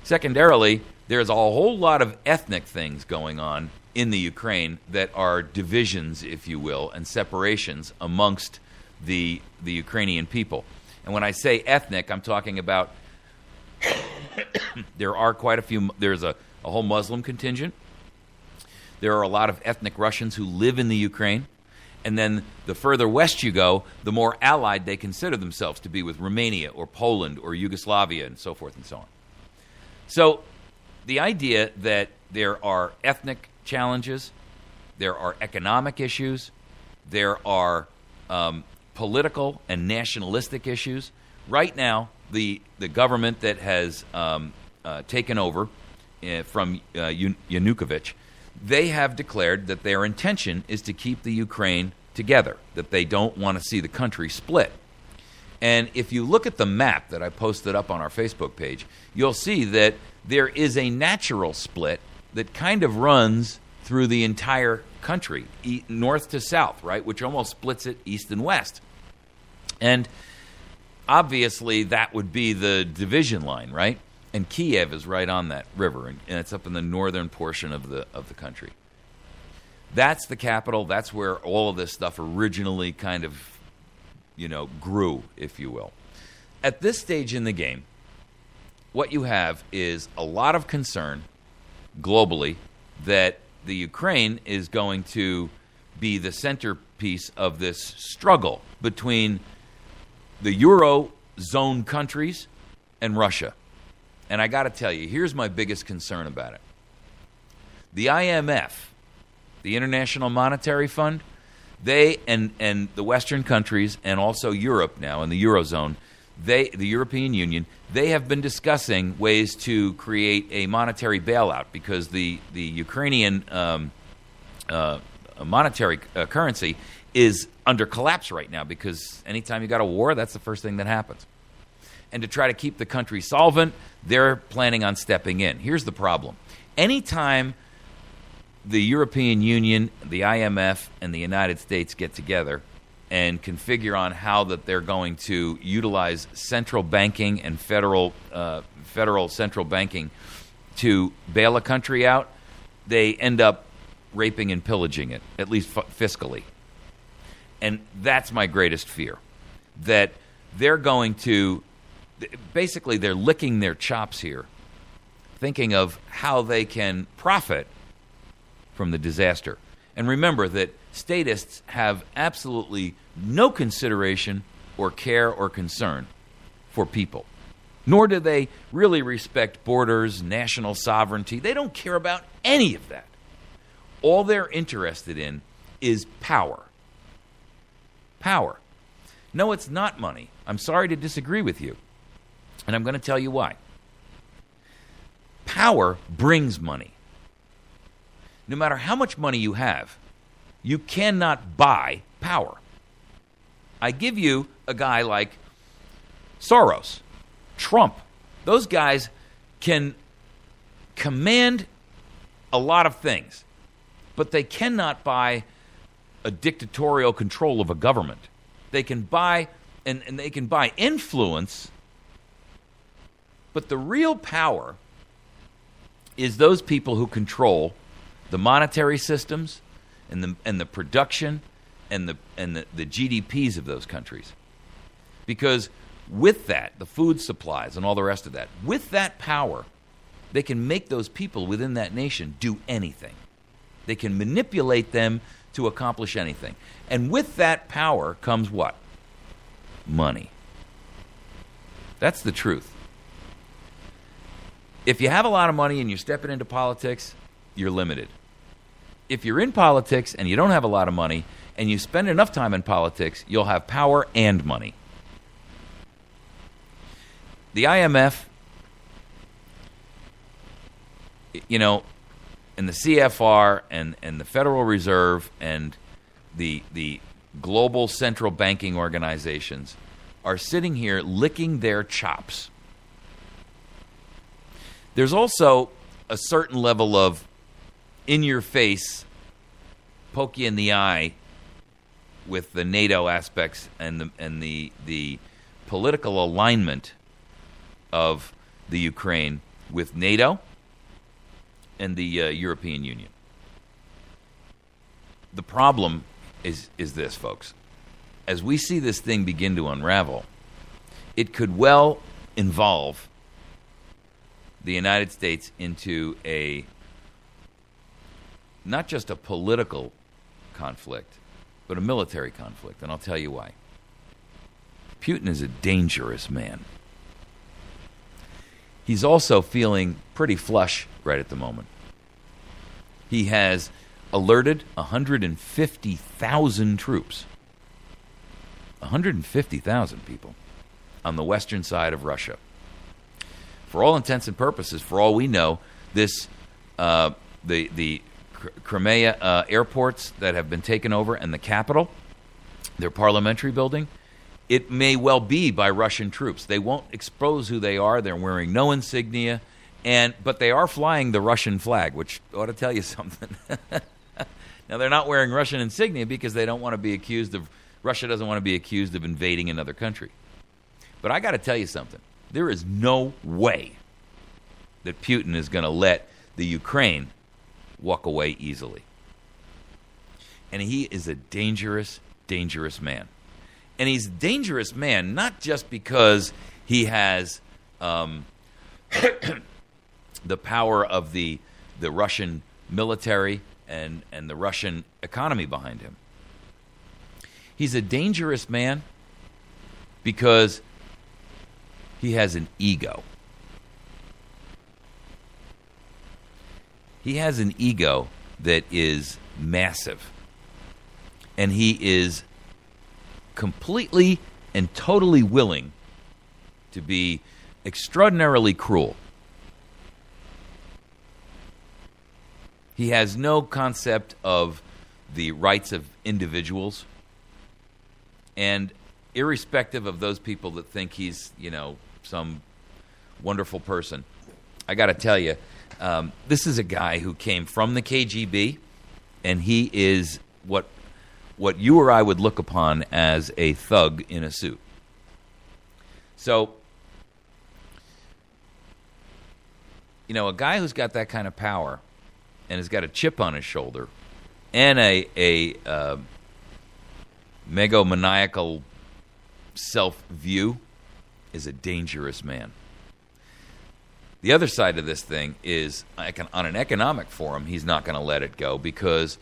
Secondarily, there's a whole lot of ethnic things going on in the Ukraine that are divisions, if you will, and separations amongst the Ukrainian people. And when I say ethnic, I'm talking about there are quite a few. There's a whole Muslim contingent. There are a lot of ethnic Russians who live in the Ukraine. And then the further west you go, the more allied they consider themselves to be with Romania or Poland or Yugoslavia and so forth and so on. So the idea that there are ethnic challenges, there are economic issues, there are political and nationalistic issues. Right now, the government that has taken over from Yanukovych, they have declared that their intention is to keep the Ukraine together, that they don't want to see the country split. And if you look at the map that I posted up on our Facebook page, you'll see that there is a natural split that kind of runs through the entire country, north to south, right, which almost splits it east and west. And obviously that would be the division line, right? And Kiev is right on that river, and it's up in the northern portion of the country. That's the capital. That's where all of this stuff originally kind of, grew, if you will. At this stage in the game, what you have is a lot of concern globally that the Ukraine is going to be the centerpiece of this struggle between the Eurozone countries and Russia. And I got to tell you, here's my biggest concern about it. The IMF, the International Monetary Fund, they and the Western countries and also Europe now in the Eurozone, the European Union, they have been discussing ways to create a monetary bailout because the Ukrainian monetary currency is under collapse right now because anytime you got a war, that's the first thing that happens. And to try to keep the country solvent, they're planning on stepping in. Here's the problem. Anytime the European Union, the IMF, and the United States get together and can figure on how that they're going to utilize central banking and federal central banking to bail a country out, they end up raping and pillaging it, at least fiscally. And that's my greatest fear, that they're going to basically, they're licking their chops here, thinking of how they can profit from the disaster. And remember that statists have absolutely no consideration or care or concern for people, nor do they really respect borders, national sovereignty. They don't care about any of that. All they're interested in is power. Power. No, it's not money. I'm sorry to disagree with you. And I'm going to tell you why. Power brings money. No matter how much money you have, you cannot buy power. I give you a guy like Soros, Trump. Those guys can command a lot of things, but they cannot buy a dictatorial control of a government. They can buy, and they can buy influence. But the real power is those people who control the monetary systems and the production and the GDPs of those countries. Because with that, the food supplies and all the rest of that, with that power, they can make those people within that nation do anything. They can manipulate them to accomplish anything. And with that power comes what? Money. That's the truth. If you have a lot of money and you're stepping into politics, you're limited. If you're in politics and you don't have a lot of money and you spend enough time in politics, you'll have power and money. The IMF, and the CFR and the Federal Reserve and the global central banking organizations are sitting here licking their chops. There's also a certain level of in-your-face, poke you in the eye with the NATO aspects and the political alignment of the Ukraine with NATO and the European Union. The problem is this, folks. As we see this thing begin to unravel, it could well involve the United States into not just a political conflict, but a military conflict, and I'll tell you why. Putin is a dangerous man. He's also feeling pretty flush right at the moment. He has alerted 150,000 troops, 150,000 people, on the western side of Russia. For all intents and purposes, for all we know, this the Crimea airports that have been taken over and the capital, their parliamentary building, it may well be by Russian troops. They won't expose who they are. They're wearing no insignia, but they are flying the Russian flag, which ought to tell you something. Now, they're not wearing Russian insignia because they don't want to be accused of, Russia doesn't want to be accused of invading another country. But I got to tell you something. There is no way that Putin is going to let the Ukraine walk away easily. And he is a dangerous, dangerous man. And he's a dangerous man not just because he has the power of the Russian military and the Russian economy behind him. He's a dangerous man because he has an ego. He has an ego that is massive. And he is completely and totally willing to be extraordinarily cruel. He has no concept of the rights of individuals. And irrespective of those people that think he's, some wonderful person, I got to tell you, this is a guy who came from the KGB, and he is what you or I would look upon as a thug in a suit. So, a guy who's got that kind of power and has got a chip on his shoulder and a megomaniacal self-view is a dangerous man. The other side of this thing is, on an economic forum, he's not going to let it go because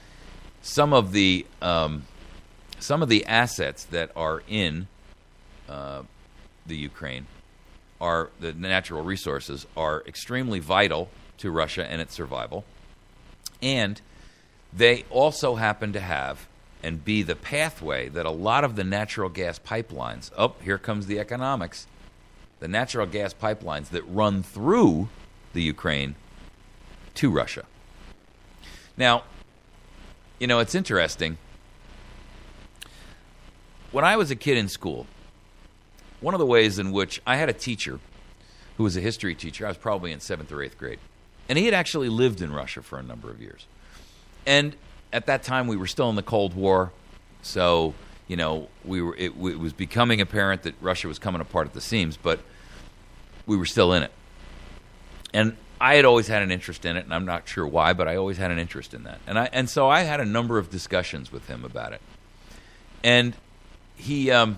some of the assets that are in the Ukraine, the natural resources, are extremely vital to Russia and its survival. And they also happen to have and be the pathway that a lot of the natural gas pipelines, here comes the economics, the natural gas pipelines that run through the Ukraine to Russia. Now, it's interesting. When I was a kid in school, one of the ways in which I had a teacher who was a history teacher, I was probably in 7th or 8th grade, and he had actually lived in Russia for a number of years. And at that time, we were still in the Cold War, so it was becoming apparent that Russia was coming apart at the seams, but we were still in it. And I had always had an interest in it, and I'm not sure why, but I always had an interest in that. And so I had a number of discussions with him about it. And he, the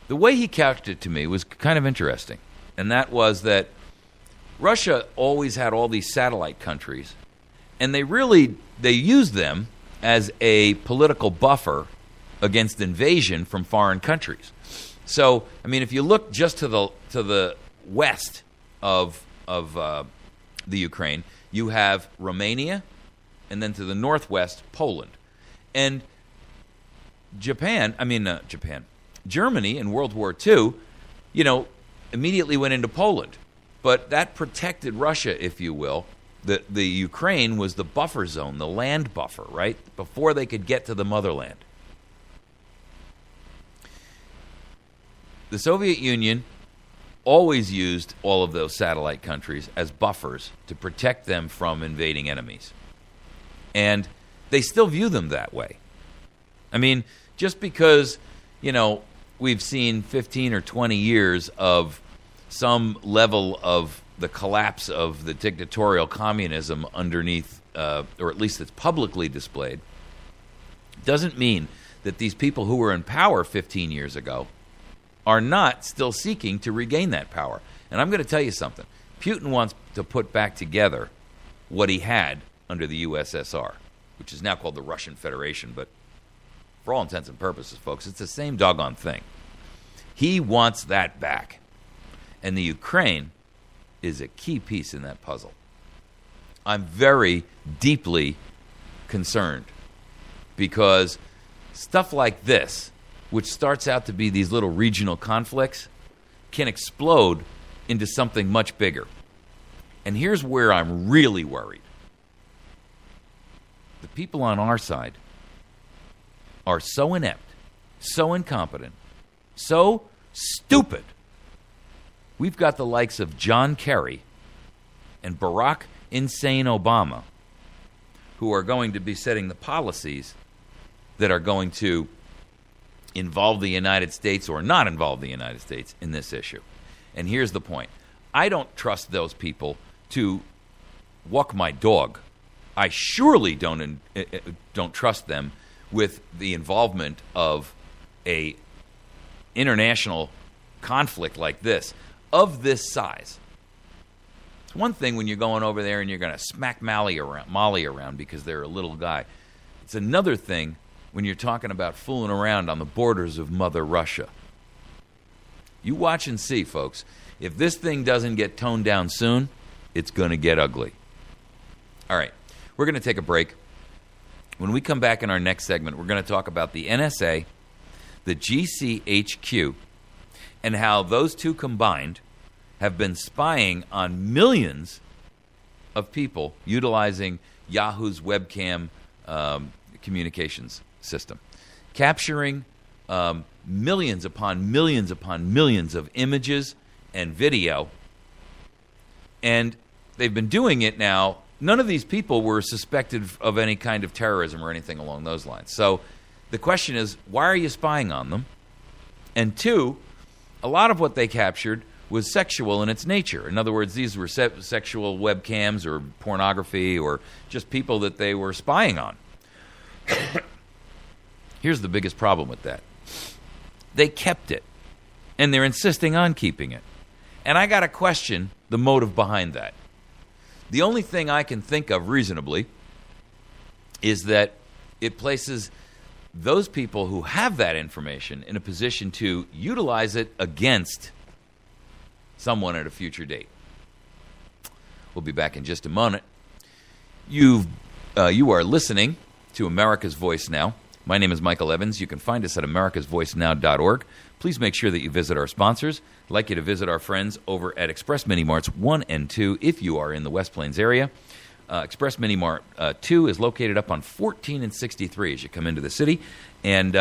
way he couched it to me was kind of interesting, and that was that Russia always had all these satellite countries, and they used them as a political buffer against invasion from foreign countries. So, if you look just to the west of the Ukraine, you have Romania, and then to the northwest, Poland. And Germany in World War II, immediately went into Poland. But that protected Russia, if you will. The Ukraine was the buffer zone, the land buffer, right? Before they could get to the motherland. The Soviet Union always used all of those satellite countries as buffers to protect them from invading enemies. And they still view them that way. Just because, we've seen 15 or 20 years of some level of the collapse of the dictatorial communism underneath, or at least it's publicly displayed, doesn't mean that these people who were in power 15 years ago are not still seeking to regain that power. And I'm going to tell you something. Putin wants to put back together what he had under the USSR, which is now called the Russian Federation, but for all intents and purposes, folks, it's the same doggone thing. He wants that back. And the Ukraine is a key piece in that puzzle. I'm very deeply concerned because stuff like this, which starts out to be these little regional conflicts, can explode into something much bigger. And here's where I'm really worried. The people on our side are so inept, so incompetent, so stupid. We've got the likes of John Kerry and Barack Insane Obama who are going to be setting the policies that are going to involve the United States or not involve the United States in this issue. And here's the point. I don't trust those people to walk my dog. I surely don't trust them with the involvement of a international conflict like this, of this size. It's one thing when you're going over there and you're going to smack Molly around because they're a little guy. It's another thing when you're talking about fooling around on the borders of Mother Russia. You watch and see, folks. If this thing doesn't get toned down soon, it's going to get ugly. All right, we're going to take a break. When we come back in our next segment, we're going to talk about the NSA, the GCHQ, and how those two combined have been spying on millions of people utilizing Yahoo's webcam communications system, capturing millions upon millions upon millions of images and video. And they've been doing it now. None of these people were suspected of any kind of terrorism or anything along those lines. So the question is, why are you spying on them? And two, a lot of what they captured was sexual in its nature. In other words, these were sexual webcams or pornography or just people that they were spying on. Here's the biggest problem with that. They kept it, and they're insisting on keeping it. And I got to question the motive behind that. The only thing I can think of reasonably is that it places those people who have that information in a position to utilize it against someone at a future date. We'll be back in just a moment. You are listening to America's Voice Now. My name is Michael Evans. You can find us at americasvoicenow.org. Please make sure that you visit our sponsors. I'd like you to visit our friends over at Express Mini Marts 1 and 2 if you are in the West Plains area. Express Mini Mart 2 is located up on 14 and 63 as you come into the city. And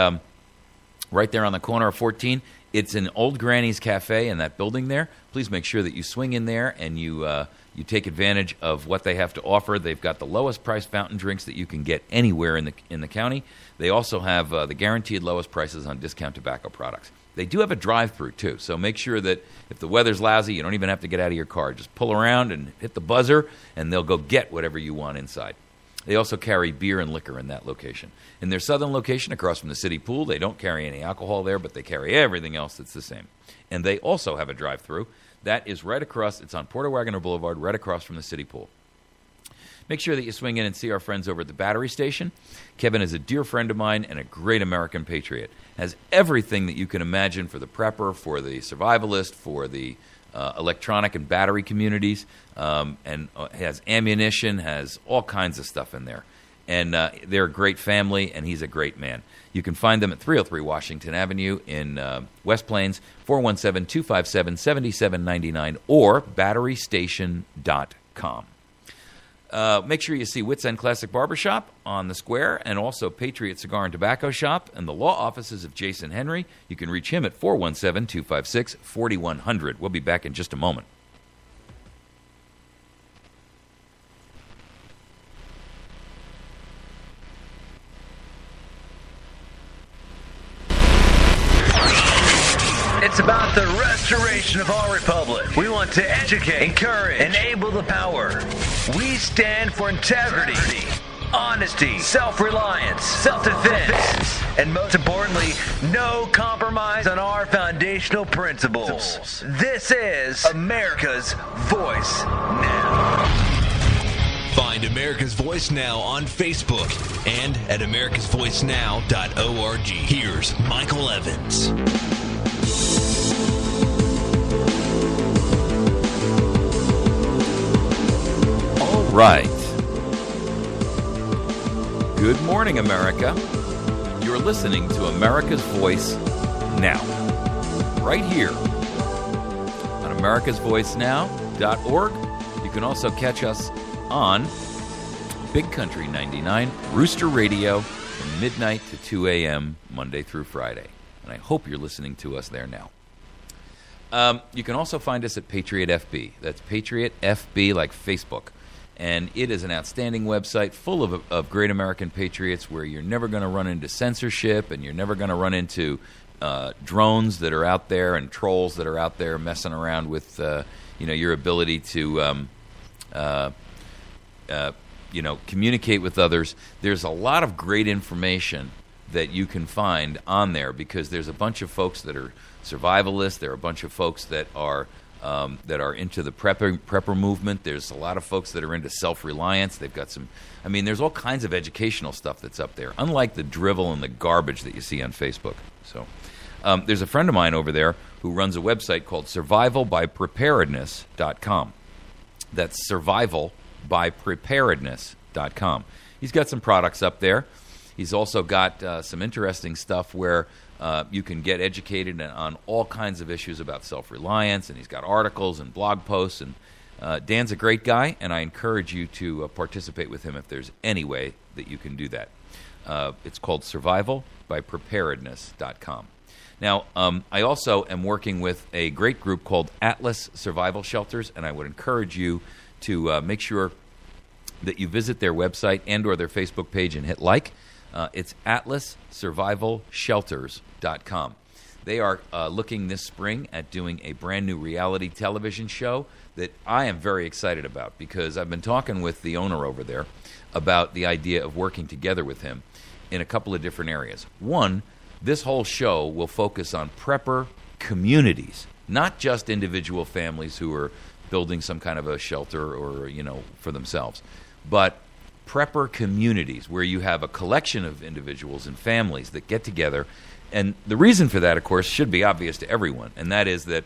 right there on the corner of 14, it's an Old Granny's Cafe in that building there. Please make sure that you swing in there and you take advantage of what they have to offer. They've got the lowest price fountain drinks that you can get anywhere in the county. They also have the guaranteed lowest prices on discount tobacco products. They do have a drive-through, too, so make sure that if the weather's lousy, you don't even have to get out of your car. Just pull around and hit the buzzer, and they'll go get whatever you want inside. They also carry beer and liquor in that location. In their southern location, across from the city pool, they don't carry any alcohol there, but they carry everything else that's the same. And they also have a drive-through. That is right across, it's on Porter Wagoner Boulevard, right across from the city pool. Make sure that you swing in and see our friends over at the battery station. Kevin is a dear friend of mine and a great American patriot. Has everything that you can imagine for the prepper, for the survivalist, for the electronic and battery communities, and has ammunition, has all kinds of stuff in there. And they're a great family, and he's a great man. You can find them at 303 Washington Avenue in West Plains, 417-257-7799, or batterystation.com. Make sure you see Wits End Classic Barbershop on the square, and also Patriot Cigar and Tobacco Shop and the law offices of Jason Henry. You can reach him at 417-256-4100. We'll be back in just a moment. restoration of our republic. We want to educate, encourage, enable the power. We stand for integrity, honesty, self-reliance, self-defense, and most importantly, no compromise on our foundational principles. This is America's Voice Now. Find America's Voice Now on Facebook and at americasvoicenow.org. Here's Michael Evans. All right. Good morning, America. You're listening to America's Voice Now, right here on americasvoicenow.org. You can also catch us on Big Country 99, Rooster Radio, from midnight to 2 a.m., Monday through Friday. And I hope you're listening to us there now. You can also find us at Patriot FB. That's Patriot FB, like Facebook. And it is an outstanding website full of great American patriots where you're never going to run into censorship and you're never going to run into drones that are out there and trolls that are out there messing around with your ability to communicate with others. There's a lot of great information that you can find on there because there's a bunch of folks that are survivalists. There are a bunch of folks that are into the prepper movement. There's a lot of folks that are into self-reliance. They've got there's all kinds of educational stuff that's up there, unlike the drivel and the garbage that you see on Facebook. So there's a friend of mine over there who runs a website called survivalbypreparedness.com. That's survivalbypreparedness.com. He's got some products up there. He's also got some interesting stuff where you can get educated on all kinds of issues about self-reliance, and he's got articles and blog posts. And Dan's a great guy, and I encourage you to participate with him if there's any way that you can do that. It's called survivalbypreparedness.com. Now, I also am working with a great group called Atlas Survival Shelters, and I would encourage you to make sure that you visit their website and or their Facebook page and hit like. It's atlassurvivalshelters.com. They are looking this spring at doing a brand new reality television show that I am very excited about because I've been talking with the owner over there about the idea of working together with him in a couple of different areas. One, this whole show will focus on prepper communities, not just individual families who are building some kind of a shelter or, for themselves, but prepper communities where you have a collection of individuals and families that get together. And the reason for that, of course, should be obvious to everyone, and that is that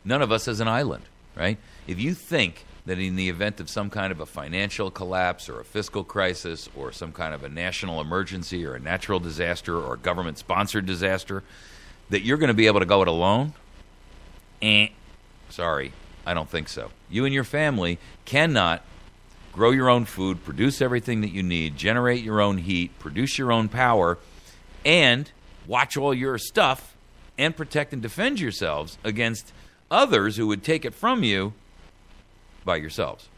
none of us is an island, right? If you think that in the event of some kind of a financial collapse or a fiscal crisis or some kind of a national emergency or a natural disaster or a government-sponsored disaster, that you're going to be able to go it alone, sorry, I don't think so. You and your family cannot grow your own food, produce everything that you need, generate your own heat, produce your own power, and watch all your stuff and protect and defend yourselves against others who would take it from you by yourselves.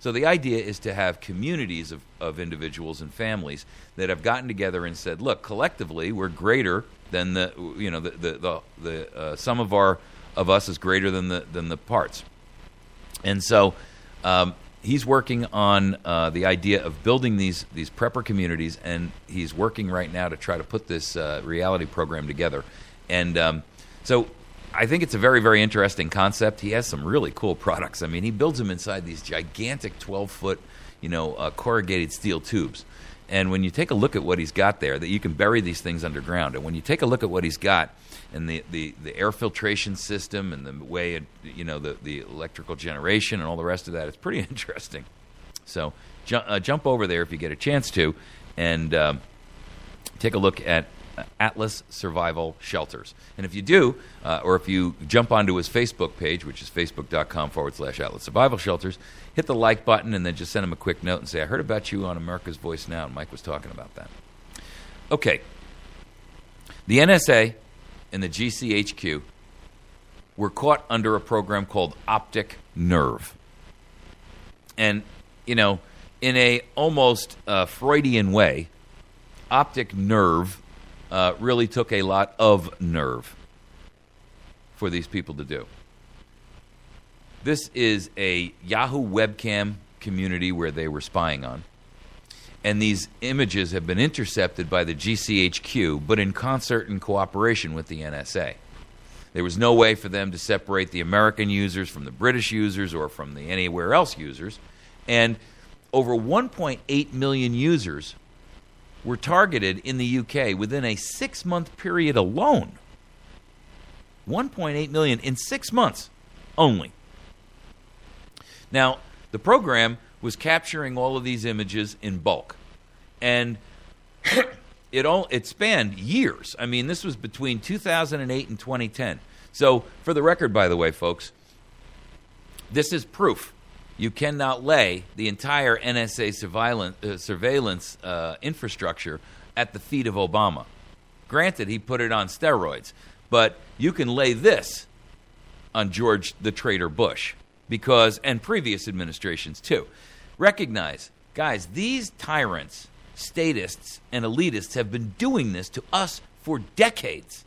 So the idea is to have communities of individuals and families that have gotten together and said, look, collectively we're greater than the sum of us is greater than the parts. And so he's working on the idea of building these prepper communities, and he's working right now to try to put this reality program together. And so I think it's a very, very interesting concept. He has some really cool products. I mean, he builds them inside these gigantic 12-foot, corrugated steel tubes. And when you take a look at what he's got there, that you can bury these things underground. And when you take a look at what he's got, and the air filtration system and the way the electrical generation and all the rest of that, it's pretty interesting. So jump over there if you get a chance to, and take a look at Atlas Survival Shelters. And if you do, or if you jump onto his Facebook page, which is facebook.com/Atlas Survival Shelters, hit the like button and then just send him a quick note and say, I heard about you on America's Voice Now, and Mike was talking about that. Okay. The NSA and the GCHQ were caught under a program called Optic Nerve. And, in a almost Freudian way, Optic Nerve really took a lot of nerve for these people to do. This is a Yahoo webcam community where they were spying on. And these images have been intercepted by the GCHQ, but in concert and cooperation with the NSA. There was no way for them to separate the American users from the British users or from the anywhere else users. And over 1.8 million users were targeted in the UK within a 6-month period alone. 1.8 million in 6 months only. Now, the program was capturing all of these images in bulk. And it spanned years. I mean, this was between 2008 and 2010. So, for the record, by the way, folks, this is proof. You cannot lay the entire NSA surveillance infrastructure at the feet of Obama. Granted, he put it on steroids, but you can lay this on George the Traitor Bush. And previous administrations too. Recognize, guys, these tyrants, statists, and elitists have been doing this to us for decades.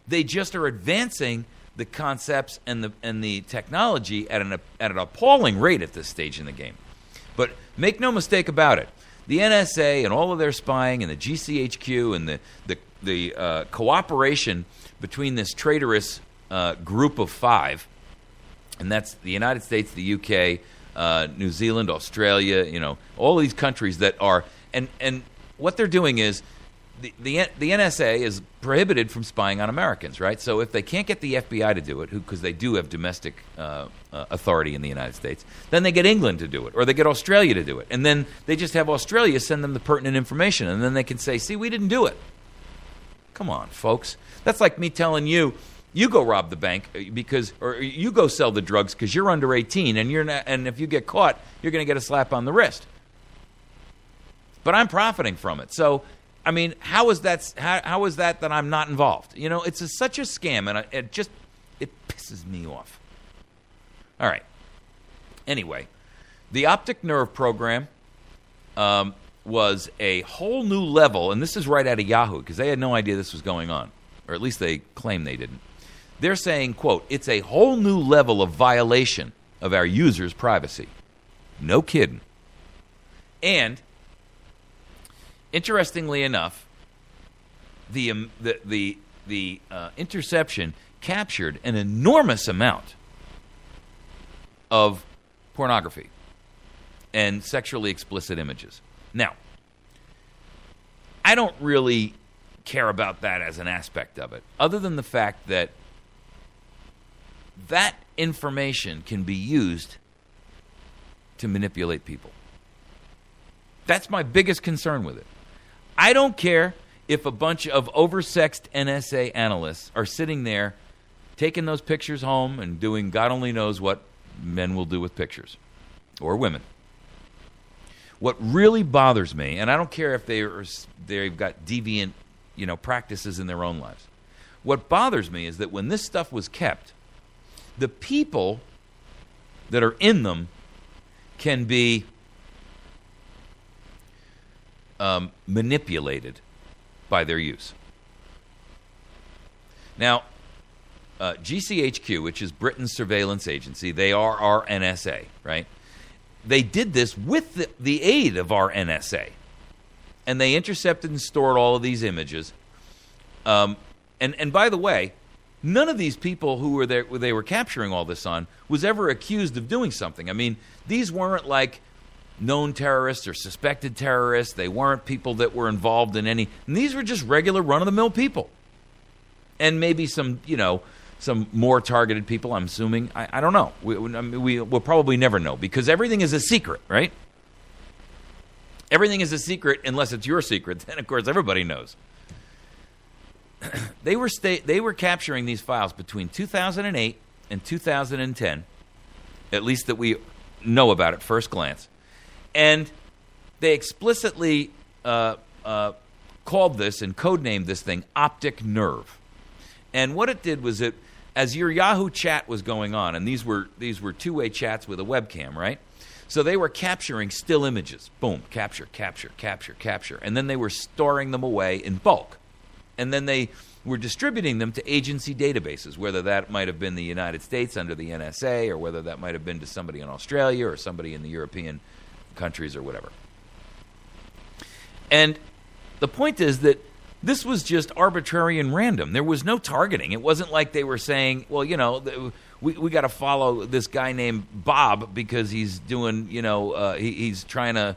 They just are advancing the concepts and the technology at an appalling rate at this stage in the game. But make no mistake about it, the NSA and all of their spying and the GCHQ and the cooperation between this traitorous group of 5. And that's the United States, the UK, New Zealand, Australia, all these countries that are, and what they're doing is, the NSA is prohibited from spying on Americans, right? So if they can't get the FBI to do it, because they do have domestic authority in the United States, then they get England to do it, or they get Australia to do it. And then they just have Australia send them the pertinent information, and then they can say, see, we didn't do it. Come on, folks. That's like me telling you, you go rob the bank or you go sell the drugs because you're under 18 and you're not, and if you get caught, you're going to get a slap on the wrist. But I'm profiting from it. So, I mean, how is that I'm not involved? It's such a scam, and it pisses me off. All right. Anyway, the optic nerve program was a whole new level, and this is right out of Yahoo because they had no idea this was going on, or at least they claim they didn't. They're saying, quote, it's a whole new level of violation of our users' privacy. No kidding. And interestingly enough, the interception captured an enormous amount of pornography and sexually explicit images. Now, I don't really care about that as an aspect of it, other than the fact that that information can be used to manipulate people. That's my biggest concern with it. I don't care if a bunch of oversexed NSA analysts are sitting there taking those pictures home and doing God only knows what men will do with pictures, or women. What really bothers me, and I don't care if they've got deviant practices in their own lives. What bothers me is that when this stuff was kept, the people that are in them can be manipulated by their use. Now, GCHQ, which is Britain's surveillance agency, they are our NSA, right? They did this with the aid of our NSA. And they intercepted and stored all of these images. And by the way, none of these people who were there, they were capturing all this on, was ever accused of doing something. I mean, these weren't like known terrorists or suspected terrorists. They weren't people that were involved in any. And these were just regular run-of-the-mill people. And maybe some more targeted people, I'm assuming. I don't know. We'll probably never know because everything is a secret, right? Everything is a secret unless it's your secret. Then, of course, everybody knows. They were capturing these files between 2008 and 2010, at least that we know about at first glance. And they explicitly called this and codenamed this thing optic nerve. And what it did was as your Yahoo chat was going on, and these were two-way chats with a webcam, right? So they were capturing still images. Boom, capture. And then they were storing them away in bulk. And then they were distributing them to agency databases, whether that might have been the United States under the NSA, or whether that might have been to somebody in Australia or somebody in the European countries or whatever. And the point is that this was just arbitrary and random. There was no targeting. It wasn't like they were saying, well, you know, we got to follow this guy named Bob because he's doing, you know, he's trying to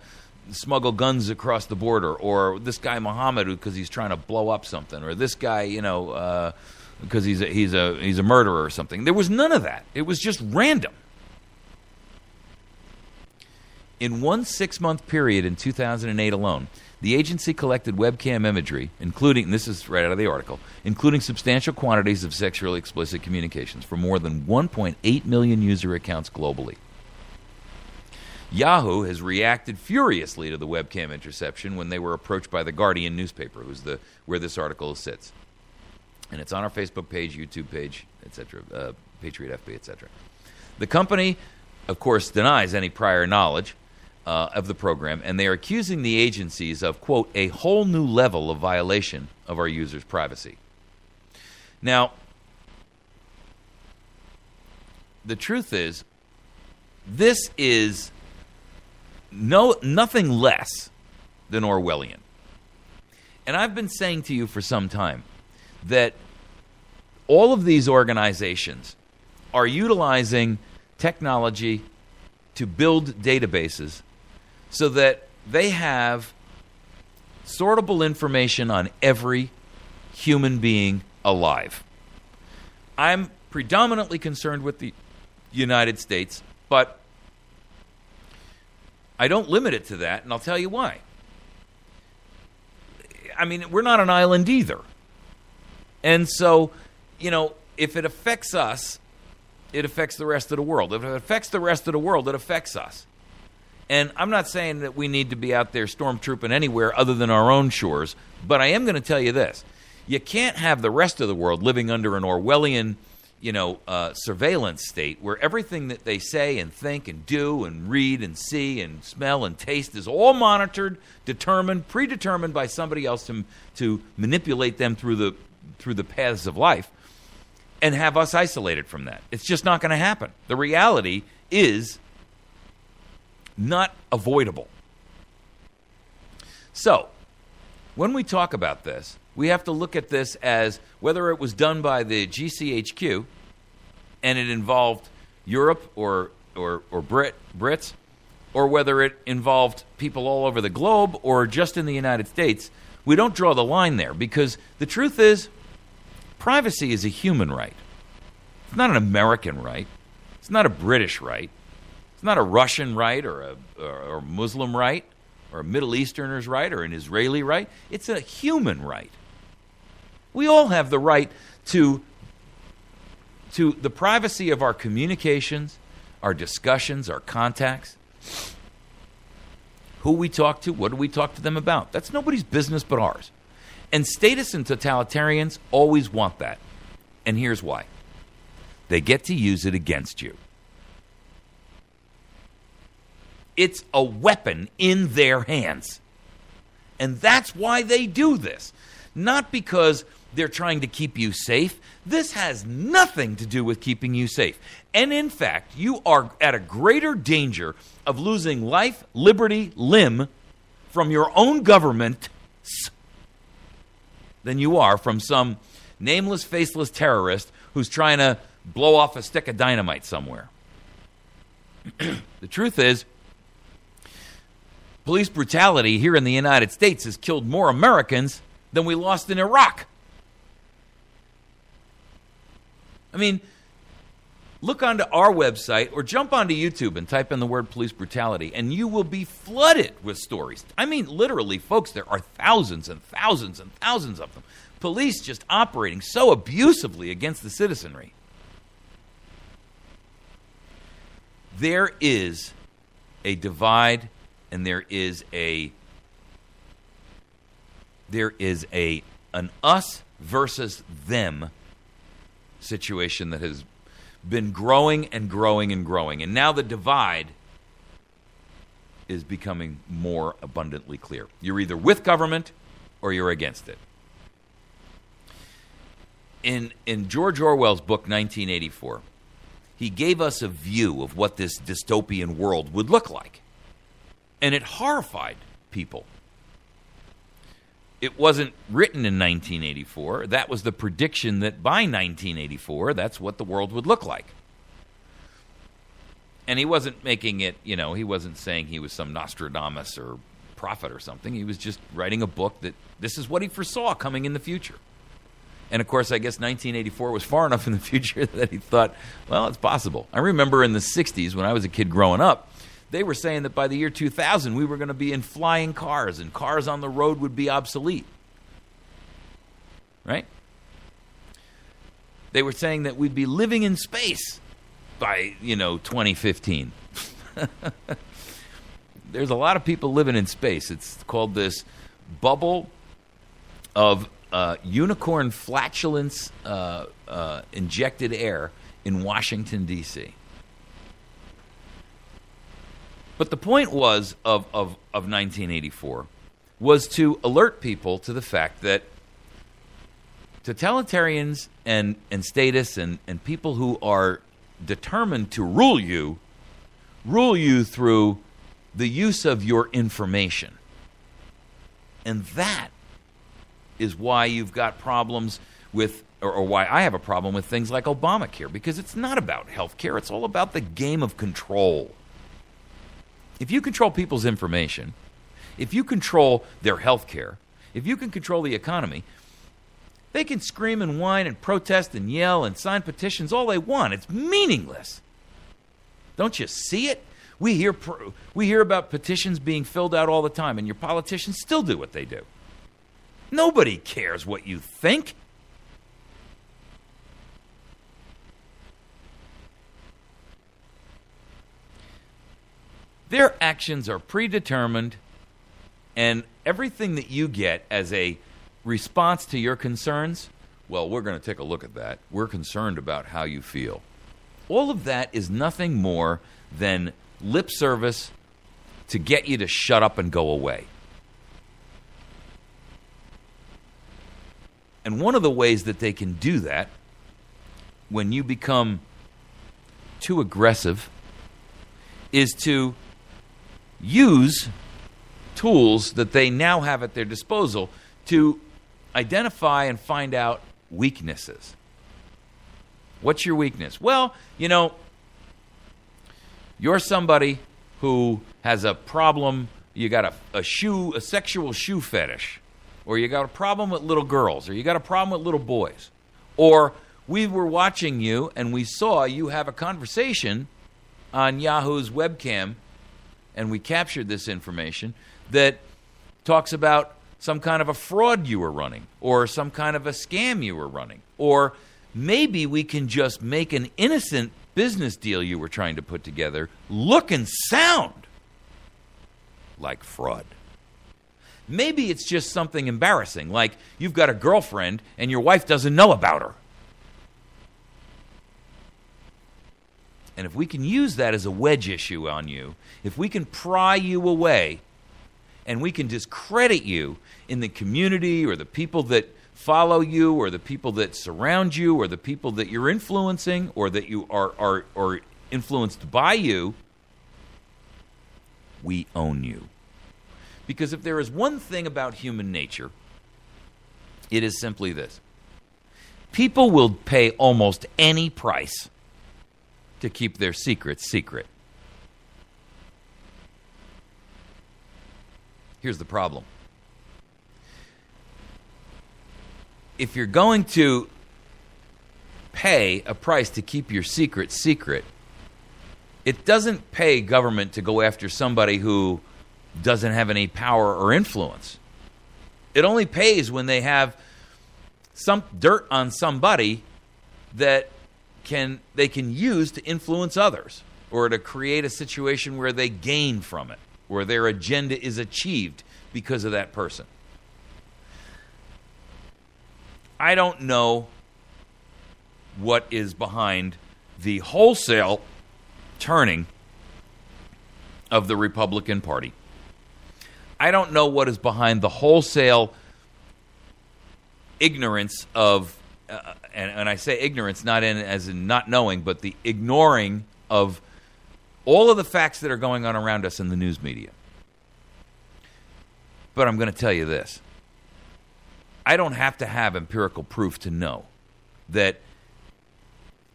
smuggle guns across the border, or this guy Muhammad because he's trying to blow up something, or this guy, you know, because he's a murderer or something. There was none of that. It was just random. In one 6-month period in 2008 alone, the agency collected webcam imagery, including, this is right out of the article, including substantial quantities of sexually explicit communications from more than 1.8 million user accounts globally. Yahoo has reacted furiously to the webcam interception when they were approached by The Guardian newspaper, where this article sits. And it's on our Facebook page, YouTube page, etc., Patriot FB, etc. The company, of course, denies any prior knowledge of the program, and they are accusing the agencies of, quote, a whole new level of violation of our users' privacy. Now, the truth is, this is nothing less than Orwellian. And I've been saying to you for some time that all of these organizations are utilizing technology to build databases so that they have sortable information on every human being alive. I'm predominantly concerned with the United States, but I don't limit it to that, and I'll tell you why. I mean, we're not an island either. And so, you know, if it affects us, it affects the rest of the world. If it affects the rest of the world, it affects us. And I'm not saying that we need to be out there stormtrooping anywhere other than our own shores, but I am going to tell you this. You can't have the rest of the world living under an Orwellian, you know, surveillance state where everything that they say and think and do and read and see and smell and taste is all monitored, determined, predetermined by somebody else to manipulate them through the paths of life, and have us isolated from that. It's just not going to happen. The reality is not avoidable. So, when we talk about this, we have to look at this as whether it was done by the GCHQ and it involved Europe or Brits, or whether it involved people all over the globe or just in the United States. We don't draw the line there because the truth is, privacy is a human right. It's not an American right. It's not a British right. It's not a Russian right or a Muslim right or a Middle Easterner's right or an Israeli right. It's a human right. We all have the right to the privacy of our communications, our discussions, our contacts, who we talk to, what do we talk to them about. That's nobody's business but ours. And statists and totalitarians always want that. And here's why. They get to use it against you. It's a weapon in their hands. And that's why they do this. Not because they're trying to keep you safe. This has nothing to do with keeping you safe. And in fact, you are at a greater danger of losing life, liberty, limb from your own government than you are from some nameless, faceless terrorist who's trying to blow off a stick of dynamite somewhere. The truth is, police brutality here in the United States has killed more Americans than we lost in Iraq. I mean, look onto our website or jump onto YouTube and type in the word police brutality, and you will be flooded with stories. I mean, literally, folks, there are thousands and thousands and thousands of them. Police just operating so abusively against the citizenry. There is a divide, and there is an us versus them situation that has been growing and growing and growing. And now the divide is becoming more abundantly clear. You're either with government or you're against it. In George Orwell's book, 1984, he gave us a view of what this dystopian world would look like. And it horrified people. It wasn't written in 1984. That was the prediction that by 1984, that's what the world would look like. And he wasn't making it, he wasn't saying he was some Nostradamus or prophet or something. He was just writing a book that this is what he foresaw coming in the future. And, of course, I guess 1984 was far enough in the future that he thought, well, it's possible. I remember in the 60s when I was a kid growing up, they were saying that by the year 2000 we were going to be in flying cars and cars on the road would be obsolete. Right? They were saying that we'd be living in space by, 2015. There's a lot of people living in space. It's called this bubble of unicorn flatulence injected air in Washington, D.C. But the point was of 1984 was to alert people to the fact that totalitarians and statists and people who are determined to rule you through the use of your information. And that is why you've got problems with, or why I have a problem with things like Obamacare, because it's not about health care. It's all about the game of control. If you control people's information, if you control their health care, if you can control the economy, they can scream and whine and protest and yell and sign petitions all they want. It's meaningless. Don't you see it? We hear about petitions being filled out all the time, and your politicians still do what they do. Nobody cares what you think. Their actions are predetermined, and everything that you get as a response to your concerns, well, we're going to take a look at that. We're concerned about how you feel. All of that is nothing more than lip service to get you to shut up and go away. And one of the ways that they can do that, when you become too aggressive, is to use tools that they now have at their disposal to identify and find out weaknesses. What's your weakness? Well, you're somebody who has a problem. You got a sexual shoe fetish, or you got a problem with little girls, or you got a problem with little boys, or we were watching you and we saw you have a conversation on Yahoo's webcam, and we captured this information that talks about some kind of a fraud you were running, or some kind of a scam you were running, or maybe we can just make an innocent business deal you were trying to put together look and sound like fraud. Maybe it's just something embarrassing, like you've got a girlfriend and your wife doesn't know about her. And if we can use that as a wedge issue on you, if we can pry you away and we can discredit you in the community or the people that follow you or the people that surround you or the people that you're influencing or that you are influenced by you, we own you. Because if there is one thing about human nature, it is simply this. People will pay almost any price to keep their secrets secret. Here's the problem. If you're going to pay a price to keep your secret secret, it doesn't pay government to go after somebody who doesn't have any power or influence. It only pays when they have some dirt on somebody that they can use to influence others or to create a situation where they gain from it, where their agenda is achieved because of that person. I don't know what is behind the wholesale turning of the Republican Party. I don't know what is behind the wholesale ignorance of and I say ignorance not as in not knowing, but the ignoring of all of the facts that are going on around us in the news media. But I'm going to tell you this. I don't have to have empirical proof to know that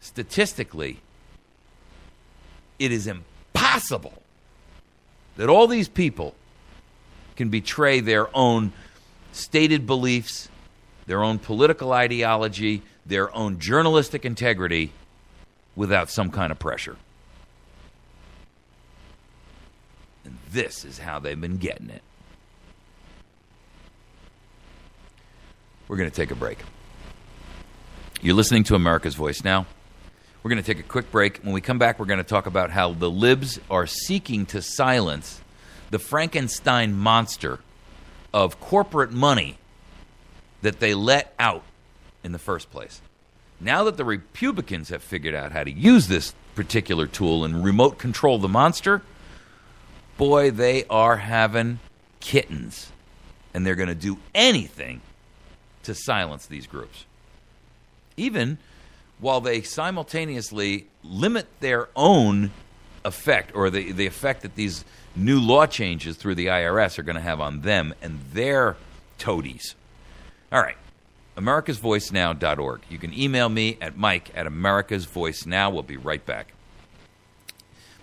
statistically it is impossible that all these people can betray their own stated beliefs, their own political ideology, their own journalistic integrity without some kind of pressure. And this is how they've been getting it. We're going to take a break. You're listening to America's Voice Now. We're going to take a quick break. When we come back, we're going to talk about how the Libs are seeking to silence the Frankenstein monster of corporate money that they let out in the first place. Now that the Republicans have figured out how to use this particular tool and remote control the monster, boy, they are having kittens. And they're going to do anything to silence these groups. Even while they simultaneously limit their own effect, or the effect that these new law changes through the IRS are going to have on them and their toadies. All right, americasvoicenow.org. You can email me at mike@americasvoicenow. We'll be right back.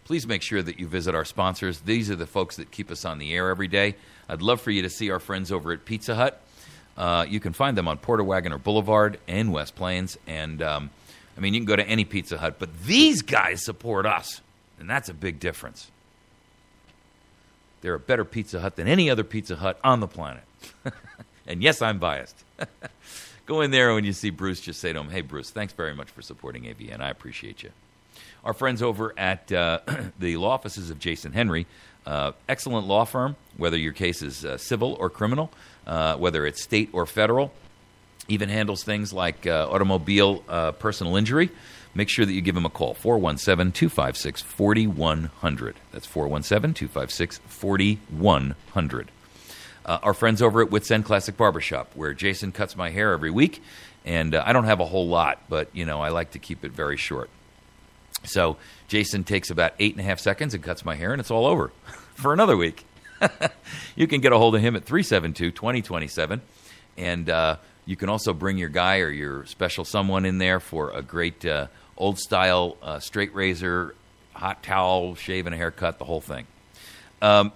Please make sure that you visit our sponsors. These are the folks that keep us on the air every day. I'd love for you to see our friends over at Pizza Hut. You can find them on Porter Wagoner Boulevard in West Plains. And, you can go to any Pizza Hut, but these guys support us, and that's a big difference. They're a better Pizza Hut than any other Pizza Hut on the planet. And yes, I'm biased. Go in there, when you see Bruce, just say to him, "Hey, Bruce, thanks very much for supporting AVN. I appreciate you." Our friends over at the law offices of Jason Henry, excellent law firm, whether your case is civil or criminal, whether it's state or federal, even handles things like automobile personal injury. Make sure that you give them a call, 417-256-4100. That's 417-256-4100. Our friends over at Wits End Classic Barbershop, where Jason cuts my hair every week, and I don't have a whole lot, but, I like to keep it very short. So Jason takes about 8.5 seconds and cuts my hair, and it's all over for another week. You can get a hold of him at 372-2027, and you can also bring your guy or your special someone in there for a great old-style straight razor, hot towel, shave, and a haircut, the whole thing.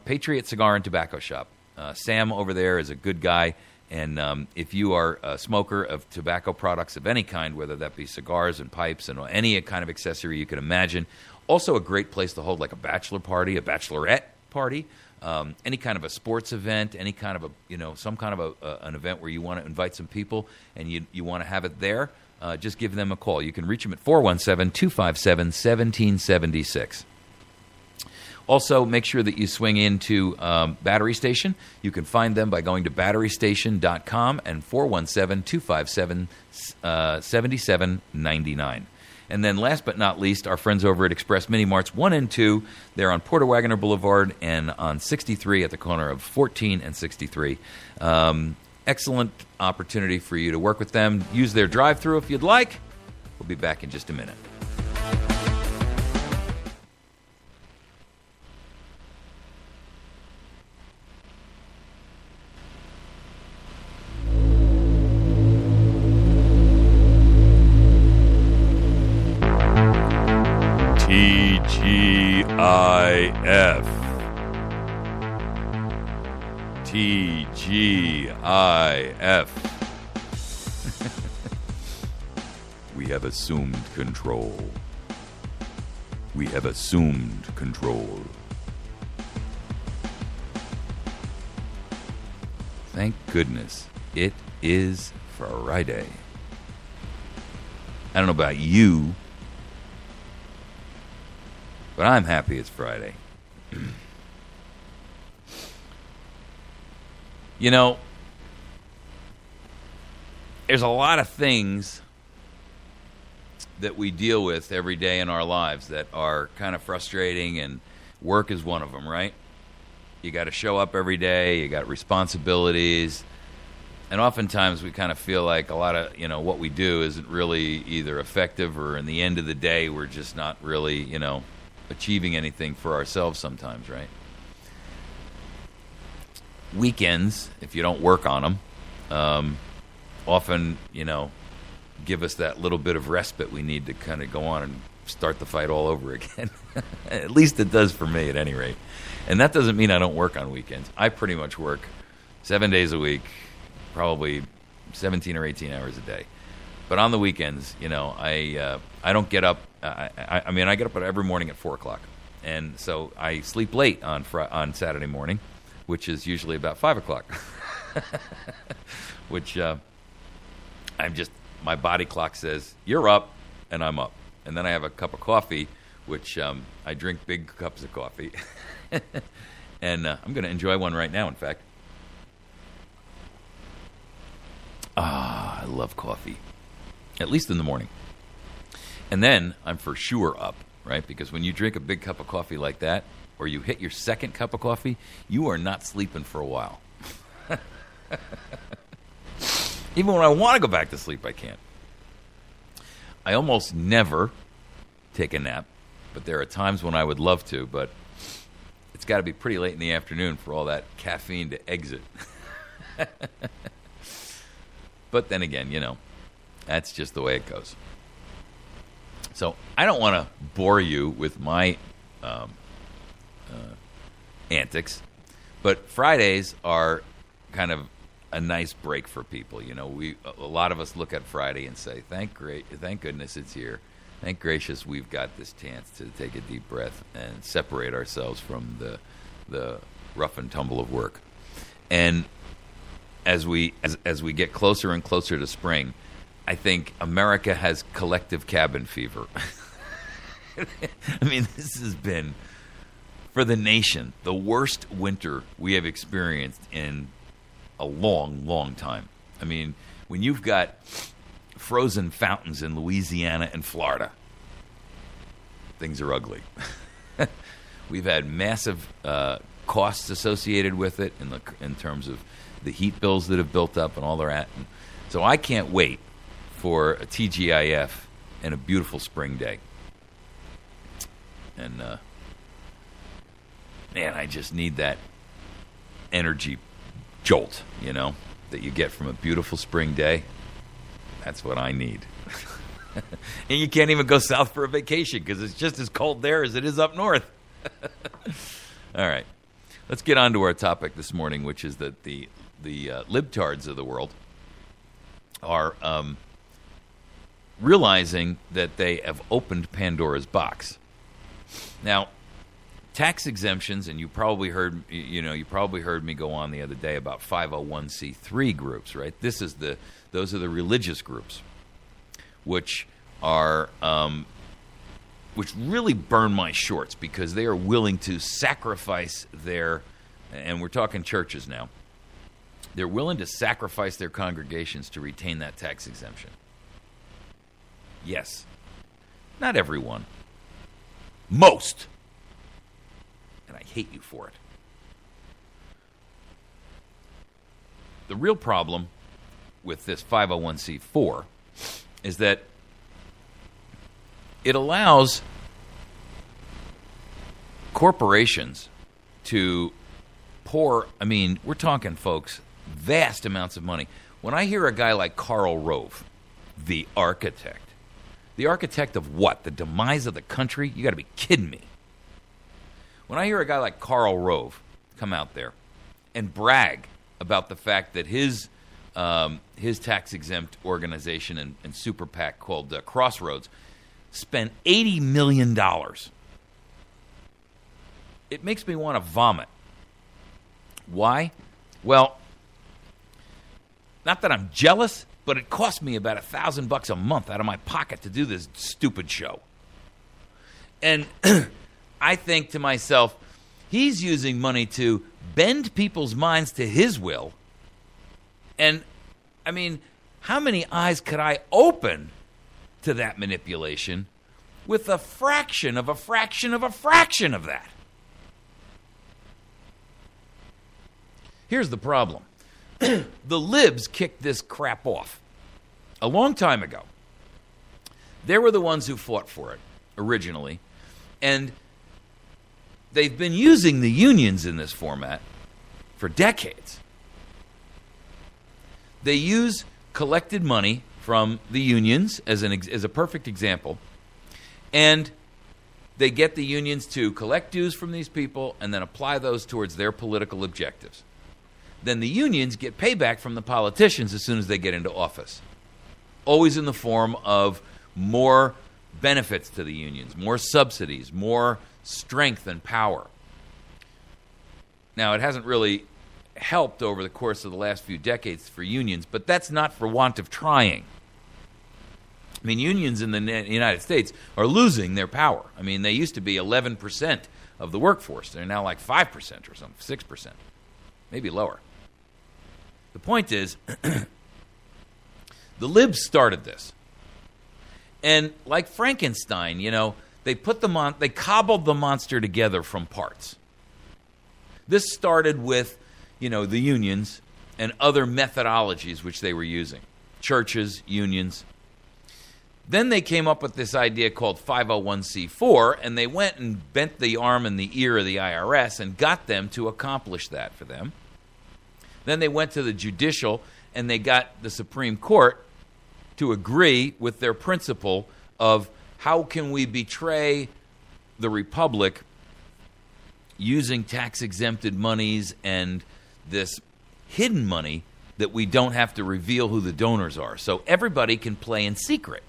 Patriot Cigar and Tobacco Shop. Sam over there is a good guy, and if you are a smoker of tobacco products of any kind, whether that be cigars and pipes and any kind of accessory you can imagine, also a great place to hold like a bachelor party, a bachelorette party, any kind of a sports event, any kind of some kind of an event where you want to invite some people and you want to have it there, just give them a call. You can reach them at 417-257-1776. Also, make sure that you swing into Battery Station. You can find them by going to batterystation.com and 417-257-7799. And then last but not least, our friends over at Express Mini Marts 1 and 2. They're on Porter Wagoner Boulevard and on 63 at the corner of 14 and 63. Excellent opportunity for you to work with them. Use their drive-thru if you'd like. We'll be back in just a minute. TGIF. We have assumed control. We have assumed control. Thank goodness it is Friday. I don't know about you, but I'm happy it's Friday. There's a lot of things that we deal with every day in our lives that are kind of frustrating, and work is one of them, right? You got to show up every day. You got responsibilities. And oftentimes we kind of feel like a lot of, what we do isn't really either effective, or in the end of the day, we're just not really, achieving anything for ourselves sometimes, right? Weekends, if you don't work on them, often, give us that little bit of respite we need to kind of go on and start the fight all over again. At least it does for me, at any rate. And that doesn't mean I don't work on weekends. I pretty much work 7 days a week, probably 17 or 18 hours a day. But on the weekends, I don't get up. I get up every morning at 4 o'clock. And so I sleep late on Saturday morning, which is usually about 5 o'clock. Which my body clock says, you're up, and I'm up. And then I have a cup of coffee, which I drink big cups of coffee. And I'm going to enjoy one right now, in fact. I love coffee, at least in the morning. And then I'm for sure up, right? Because when you drink a big cup of coffee like that, or you hit your second cup of coffee, you are not sleeping for a while. Even when I want to go back to sleep, I can't. I almost never take a nap, but there are times when I would love to, but it's got to be pretty late in the afternoon for all that caffeine to exit. But then again, that's just the way it goes. So I don't want to bore you with my antics, but Fridays are kind of a nice break for people. A lot of us look at Friday and say, thank goodness it's here. Thank gracious we've got this chance to take a deep breath and separate ourselves from the rough and tumble of work. And as we get closer and closer to spring, I think America has collective cabin fever. I mean, this has been, for the nation, the worst winter we have experienced in a long, long time. I mean, when you've got frozen fountains in Louisiana and Florida, things are ugly. We've had massive costs associated with it in terms of the heat bills that have built up and all that. So I can't wait for a TGIF and a beautiful spring day. And, man, I just need that energy jolt, that you get from a beautiful spring day. That's what I need. And you can't even go south for a vacation because it's just as cold there as it is up north. All right. Let's get on to our topic this morning, which is that the libtards of the world are realizing that they have opened Pandora's box. Now, tax exemptions, and you probably heard me go on the other day about 501c3 groups, right? Those are the religious groups, which really burn my shorts because they are willing to sacrifice and we're talking churches now. They're willing to sacrifice their congregations to retain that tax exemption. Yes. Not everyone. Most. And I hate you for it. The real problem with this 501c4 is that it allows corporations to pour, we're talking, folks, vast amounts of money. When I hear a guy like Karl Rove, the architect of what? The demise of the country? You got to be kidding me. When I hear a guy like Karl Rove come out there and brag about the fact that his tax-exempt organization and super PAC called Crossroads spent $80 million, it makes me want to vomit. Why? Well, not that I'm jealous, but it cost me about $1,000 a month out of my pocket to do this stupid show. And I think to myself, he's using money to bend people's minds to his will. And, how many eyes could I open to that manipulation with a fraction of a fraction of a fraction of that? Here's the problem. the Libs kicked this crap off a long time ago. They were the ones who fought for it originally, and they've been using the unions in this format for decades. They use collected money from the unions as a perfect example, and they get the unions to collect dues from these people and then apply those towards their political objectives. Then the unions get payback from the politicians as soon as they get into office, always in the form of more benefits to the unions, more subsidies, more strength and power. Now, it hasn't really helped over the course of the last few decades for unions, but that's not for want of trying. I mean, unions in the United States are losing their power. I mean, they used to be 11% of the workforce. They're now like 5% or something, 6%, maybe lower. The point is, the Libs started this. And like Frankenstein, they cobbled the monster together from parts. This started with, the unions and other methodologies which they were using. Churches, unions. Then they came up with this idea called 501c4, and they went and bent the arm and the ear of the IRS and got them to accomplish that for them. Then they went to the judicial, and they got the Supreme Court to agree with their principle of how can we betray the Republic using tax-exempted monies and this hidden money that we don't have to reveal who the donors are. So everybody can play in secret.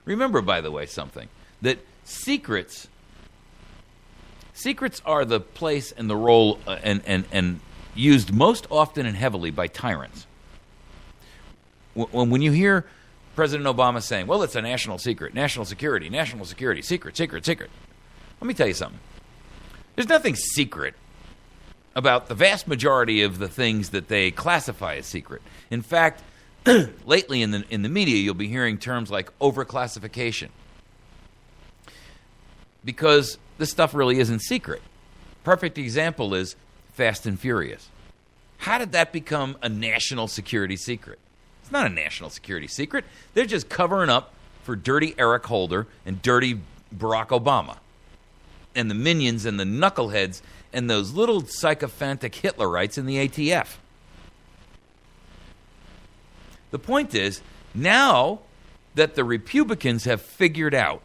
Remember, by the way, something, that secrets are the place and the role and used most often and heavily by tyrants. When you hear President Obama saying, well, it's a national secret, national security, secret. Let me tell you something. There's nothing secret about the vast majority of the things that they classify as secret. In fact, lately in the media, you'll be hearing terms like overclassification, because this stuff really isn't secret. Perfect example is Fast and Furious. How did that become a national security secret? It's not a national security secret. They're just covering up for dirty Eric Holder and dirty Barack Obama and the minions and the knuckleheads and those little sycophantic Hitlerites in the ATF. The point is, now that the Republicans have figured out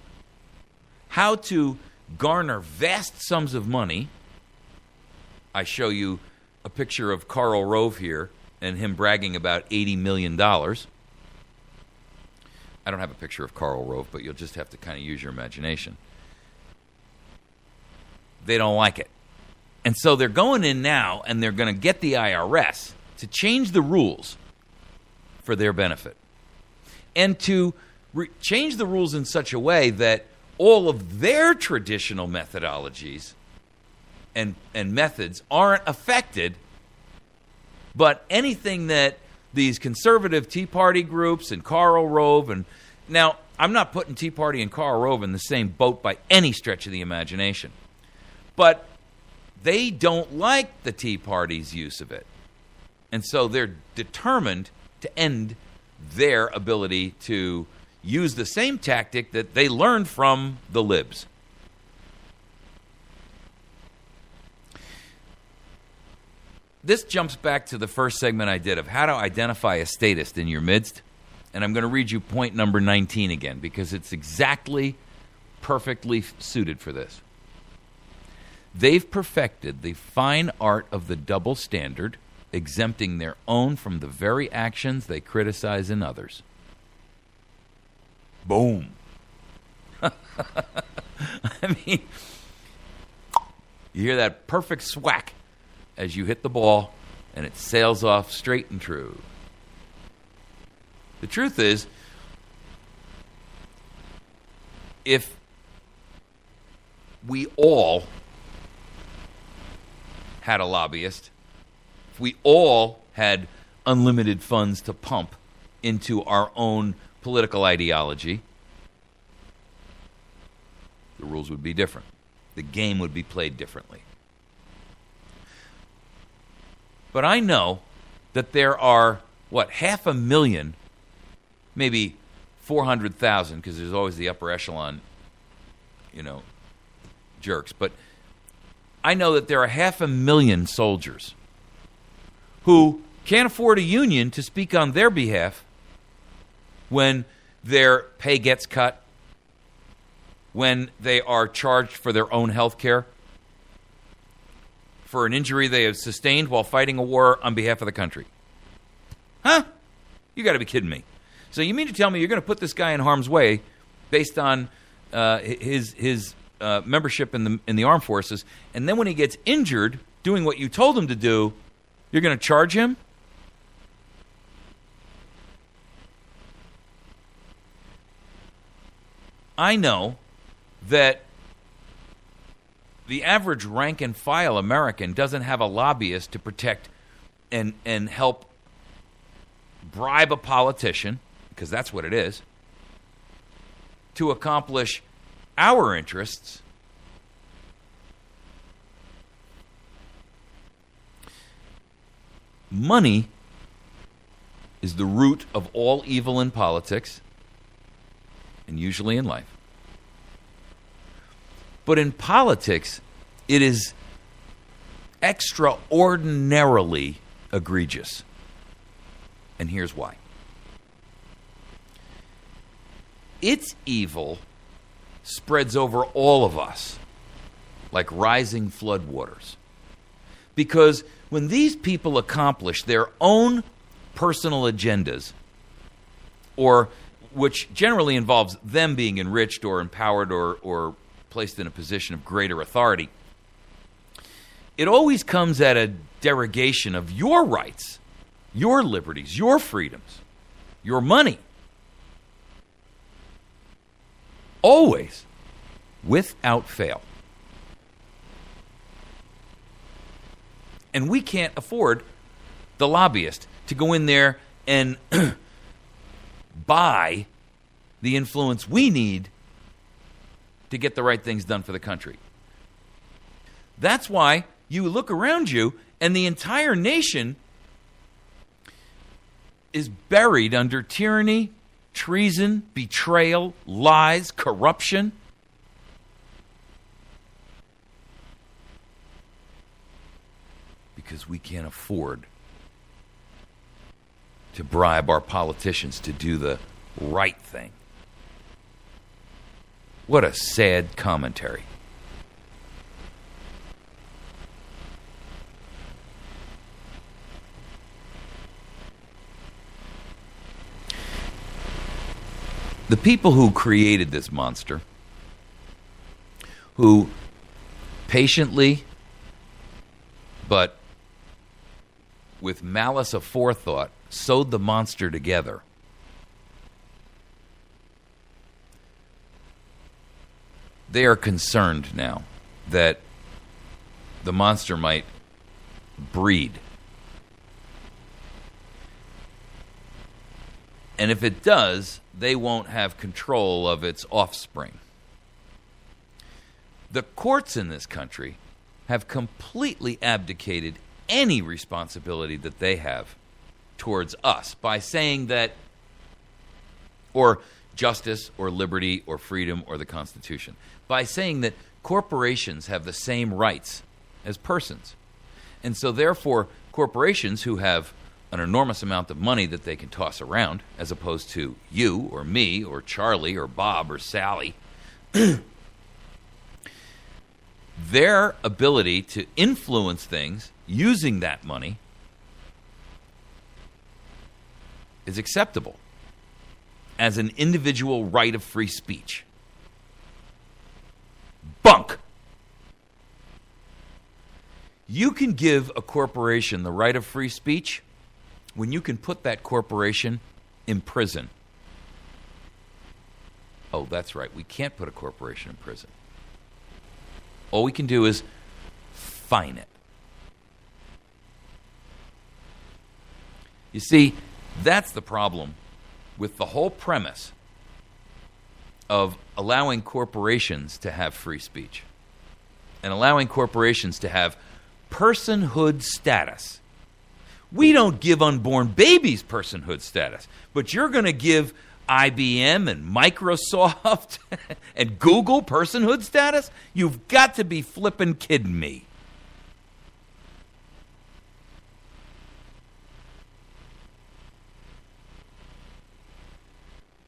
how to garner vast sums of money, I show you a picture of Karl Rove here and him bragging about $80 million. I don't have a picture of Karl Rove, but you'll just have to kind of use your imagination. They don't like it. And so they're going in now and they're going to get the IRS to change the rules for their benefit and to change the rules in such a way that all of their traditional methodologies and methods aren't affected, but anything that these conservative Tea Party groups and Karl Rove, and now I'm not putting Tea Party and Karl Rove in the same boat by any stretch of the imagination, but they don't like the Tea Party's use of it. And so they're determined to end their ability to use the same tactic that they learned from the Libs. This jumps back to the first segment I did of how to identify a statist in your midst. And I'm going to read you point number 19 again because it's exactly perfectly suited for this. They've perfected the fine art of the double standard, exempting their own from the very actions they criticize in others. Boom. I mean, you hear that perfect swack as you hit the ball, and it sails off straight and true. The truth is, if we all had a lobbyist, if we all had unlimited funds to pump into our own political ideology, the rules would be different. The game would be played differently. But I know that there are, 500,000, maybe 400,000, because there's always the upper echelon, jerks. But I know that there are 500,000 soldiers who can't afford a union to speak on their behalf when their pay gets cut, when they are charged for their own health care, for an injury they have sustained while fighting a war on behalf of the country. Huh? You got to be kidding me. So you mean to tell me you're going to put this guy in harm's way based on his membership in the armed forces, and then when he gets injured doing what you told him to do, you're going to charge him? I know that the average rank and file American doesn't have a lobbyist to protect and help bribe a politician, because that's what it is, to accomplish our interests. Money is the root of all evil in politics, and usually in life. But in politics, it is extraordinarily egregious. And here's why. Its evil spreads over all of us like rising floodwaters. Because when these people accomplish their own personal agendas, or which generally involves them being enriched or empowered or placed in a position of greater authority, it always comes at a derogation of your rights, your liberties, your freedoms, your money. Always, without fail. And we can't afford the lobbyist to go in there and buy the influence we need to get the right things done for the country. That's why you look around you and the entire nation is buried under tyranny, treason, betrayal, lies, corruption. Because we can't afford to bribe our politicians to do the right thing. What a sad commentary. The people who created this monster, who patiently but with malice aforethought sewed the monster together, they are concerned now that the monster might breed. And if it does, they won't have control of its offspring. The courts in this country have completely abdicated any responsibility that they have towards us by saying that, or justice, or liberty, or freedom, or the Constitution, by saying that corporations have the same rights as persons. And so therefore, corporations who have an enormous amount of money that they can toss around, as opposed to you, or me, or Charlie, or Bob, or Sally, their ability to influence things using that money is acceptable as an individual right of free speech. Bunk! You can give a corporation the right of free speech when you can put that corporation in prison. Oh, that's right. We can't put a corporation in prison. All we can do is fine it. You see, that's the problem with the whole premise of allowing corporations to have free speech and allowing corporations to have personhood status. We don't give unborn babies personhood status, but you're going to give IBM and Microsoft and Google personhood status? You've got to be flippin' kidding me.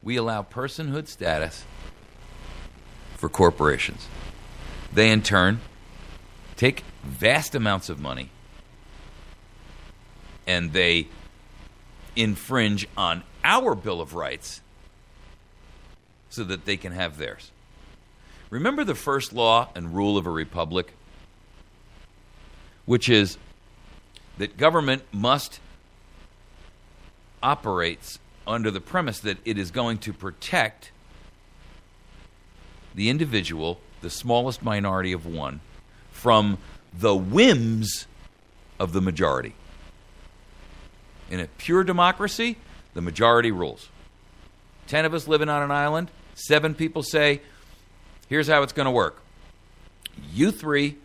We allow personhood status for corporations. They, in turn, take vast amounts of money and they infringe on our Bill of Rights so that they can have theirs. Remember the first law and rule of a republic, which is that government must operate under the premise that it is going to protect the individual, the smallest minority of one, from the whims of the majority. In a pure democracy, the majority rules. 10 of us living on an island, 7 people say, here's how it's going to work. You 3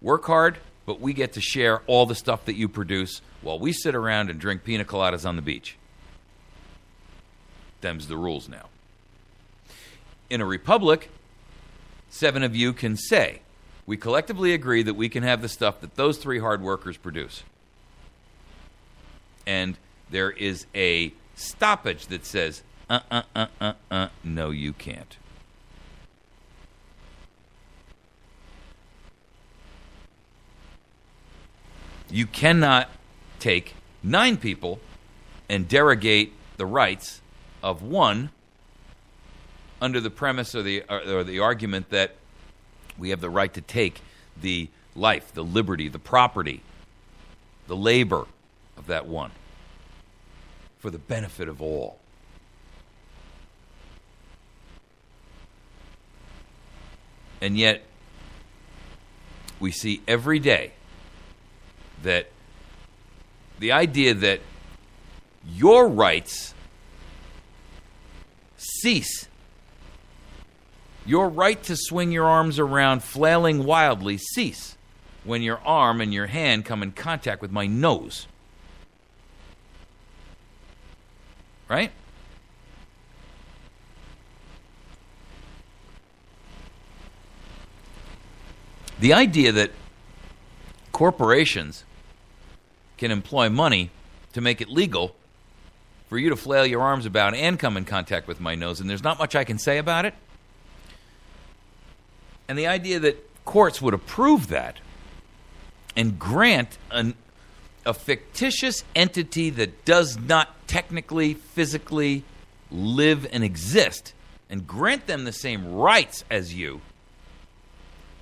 work hard, but we get to share all the stuff that you produce while we sit around and drink pina coladas on the beach. Them's the rules now. In a republic, 7 of you can say, we collectively agree that we can have the stuff that those 3 hard workers produce. And there is a stoppage that says, no, you can't. You cannot take 9 people and derogate the rights of 1 under the premise or the argument that we have the right to take the life, the liberty, the property, the labor of that 1 for the benefit of all. And yet, we see every day that the idea that your rights cease. Your right to swing your arms around flailing wildly cease when your arm and your hand come in contact with my nose. Right? The idea that corporations can employ money to make it legal for you to flail your arms about and come in contact with my nose, and there's not much I can say about it. And the idea that courts would approve that and grant a fictitious entity that does not technically, physically live and exist, and grant them the same rights as you,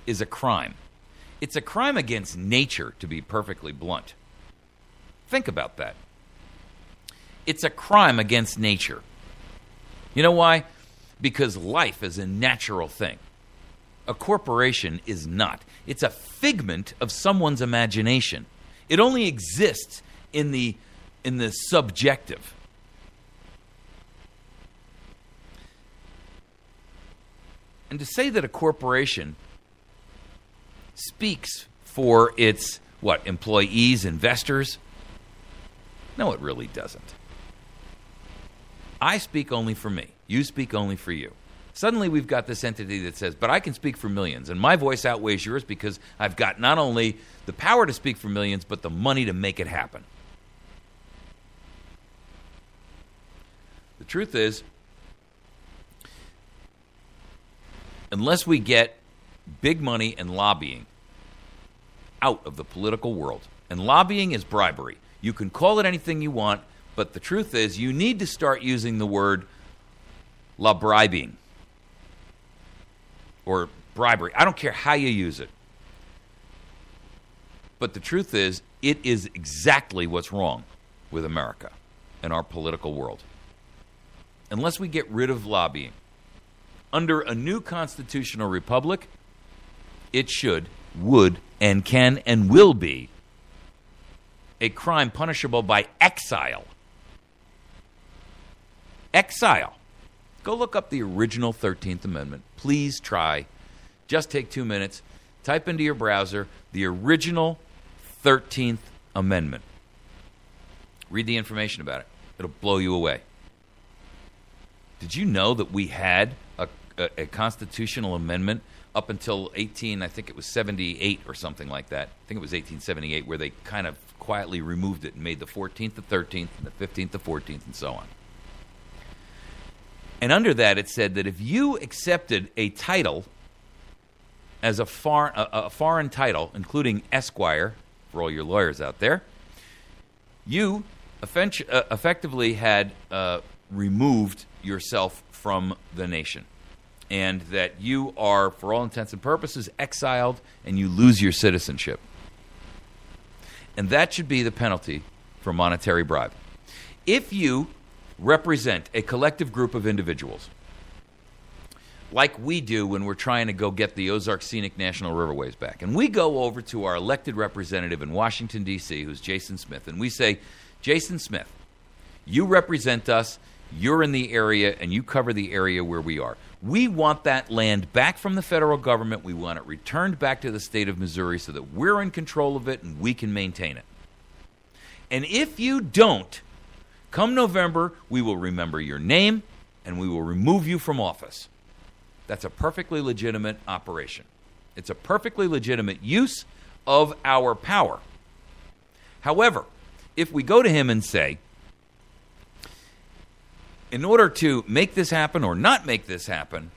is a crime. It's a crime against nature, to be perfectly blunt. Think about that. It's a crime against nature. You know why? Because life is a natural thing. A corporation is not. It's a figment of someone's imagination. It only exists in the subjective. And to say that a corporation speaks for its, employees, investors? No, it really doesn't. I speak only for me. You speak only for you. Suddenly we've got this entity that says, but I can speak for millions, and my voice outweighs yours because I've got not only the power to speak for millions, but the money to make it happen. The truth is, unless we get big money and lobbying out of the political world, and lobbying is bribery. You can call it anything you want, but the truth is you need to start using the word la-bribing or bribery. I don't care how you use it. But the truth is, it is exactly what's wrong with America and our political world. Unless we get rid of lobbying, under a new constitutional republic, it should, would, and can, and will be a crime punishable by exile. Exile. Go look up the original 13th Amendment. Please try. Just take 2 minutes. Type into your browser the original 13th Amendment. Read the information about it. It'll blow you away. Did you know that we had a constitutional amendment up until I think it was 78 or something like that. I think it was 1878 where they kind of quietly removed it and made the 14th the 13th and the 15th the 14th and so on. And under that it said that if you accepted a title as a foreign title, including Esquire, for all your lawyers out there, you effectively had removed yourself from the nation. And that you are, for all intents and purposes, exiled and you lose your citizenship. And that should be the penalty for monetary bribe. If you represent a collective group of individuals, like we do when we're trying to go get the Ozark Scenic National Riverways back, and we go over to our elected representative in Washington, D.C., who's Jason Smith, and we say, Jason Smith, you represent us, you're in the area, and you cover the area where we are. We want that land back from the federal government. We want it returned back to the state of Missouri so that we're in control of it and we can maintain it. And if you don't, come November, we will remember your name and we will remove you from office. That's a perfectly legitimate operation. It's a perfectly legitimate use of our power. However, if we go to him and say, in order to make this happen or not make this happen,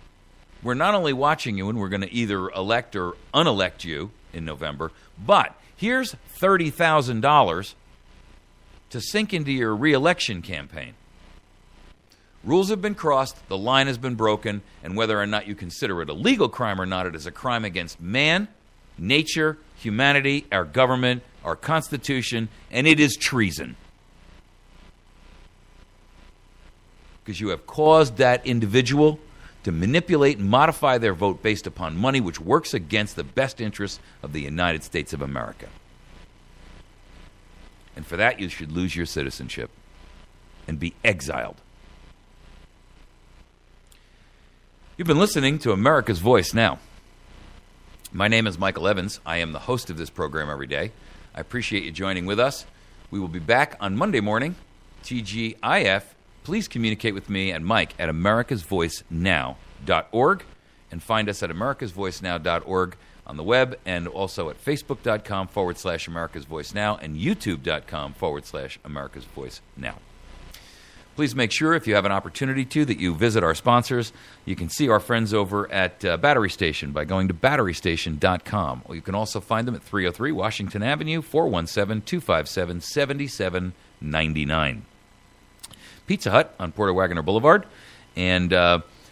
we're not only watching you and we're going to either elect or unelect you in November, but here's $30,000 to sink into your re-election campaign. Rules have been crossed, the line has been broken, and whether or not you consider it a legal crime or not, it is a crime against man, nature, humanity, our government, our Constitution, and it is treason. Because you have caused that individual to manipulate and modify their vote based upon money which works against the best interests of the United States of America. And for that, you should lose your citizenship and be exiled. You've been listening to America's Voice Now. My name is Michael Evans. I am the host of this program every day. I appreciate you joining with us. We will be back on Monday morning, TGIF. Please communicate with me and Mike at americasvoicenow.org and find us at americasvoicenow.org on the web and also at facebook.com/americasvoicenow and youtube.com/americasvoicenow. Please make sure, if you have an opportunity to, that you visit our sponsors. You can see our friends over at Battery Station by going to batterystation.com. Or you can also find them at 303 Washington Avenue, 417-257-7799. Pizza Hut on Porter Wagoner Boulevard. And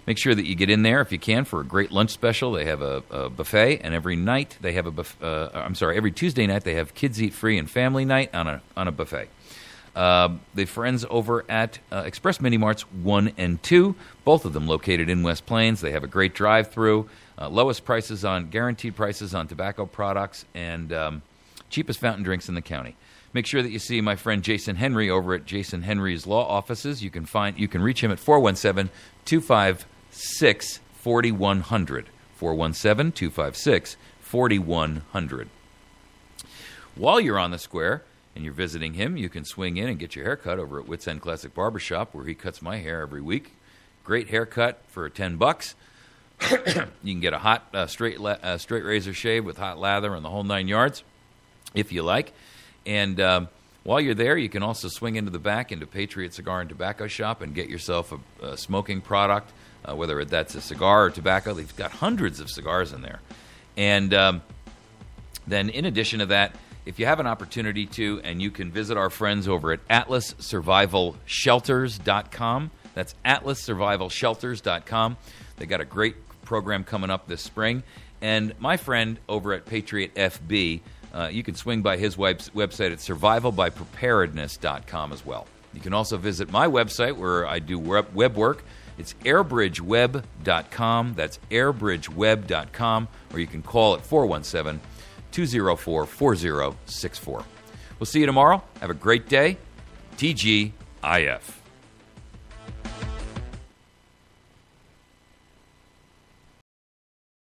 make sure that you get in there if you can for a great lunch special. They have a buffet, and every night they have every Tuesday night they have Kids Eat Free and Family Night on a buffet. The friends over at Express Mini Marts 1 and 2, both of them located in West Plains. They have a great drive-through, lowest prices guaranteed prices on tobacco products, and cheapest fountain drinks in the county. Make sure that you see my friend Jason Henry over at Jason Henry's Law Offices. You can reach him at 417-256-4100. 417-256-4100. While you're on the square and you're visiting him, you can swing in and get your hair cut over at Wits End Classic Barbershop, where he cuts my hair every week. Great haircut for $10. You can get a hot straight razor shave with hot lather and the whole 9 yards, if you like. And while you're there, you can also swing into the back into Patriot Cigar and Tobacco Shop and get yourself a smoking product, whether that's a cigar or tobacco. They've got hundreds of cigars in there. And then in addition to that, if you have an opportunity to, and you can visit our friends over at AtlasSurvivalShelters.com. That's AtlasSurvivalShelters.com. They got a great program coming up this spring. And my friend over at Patriot FB, you can swing by his website at survivalbypreparedness.com as well. You can also visit my website where I do web work. It's airbridgeweb.com. That's airbridgeweb.com. Or you can call at 417-204-4064. We'll see you tomorrow. Have a great day. TGIF.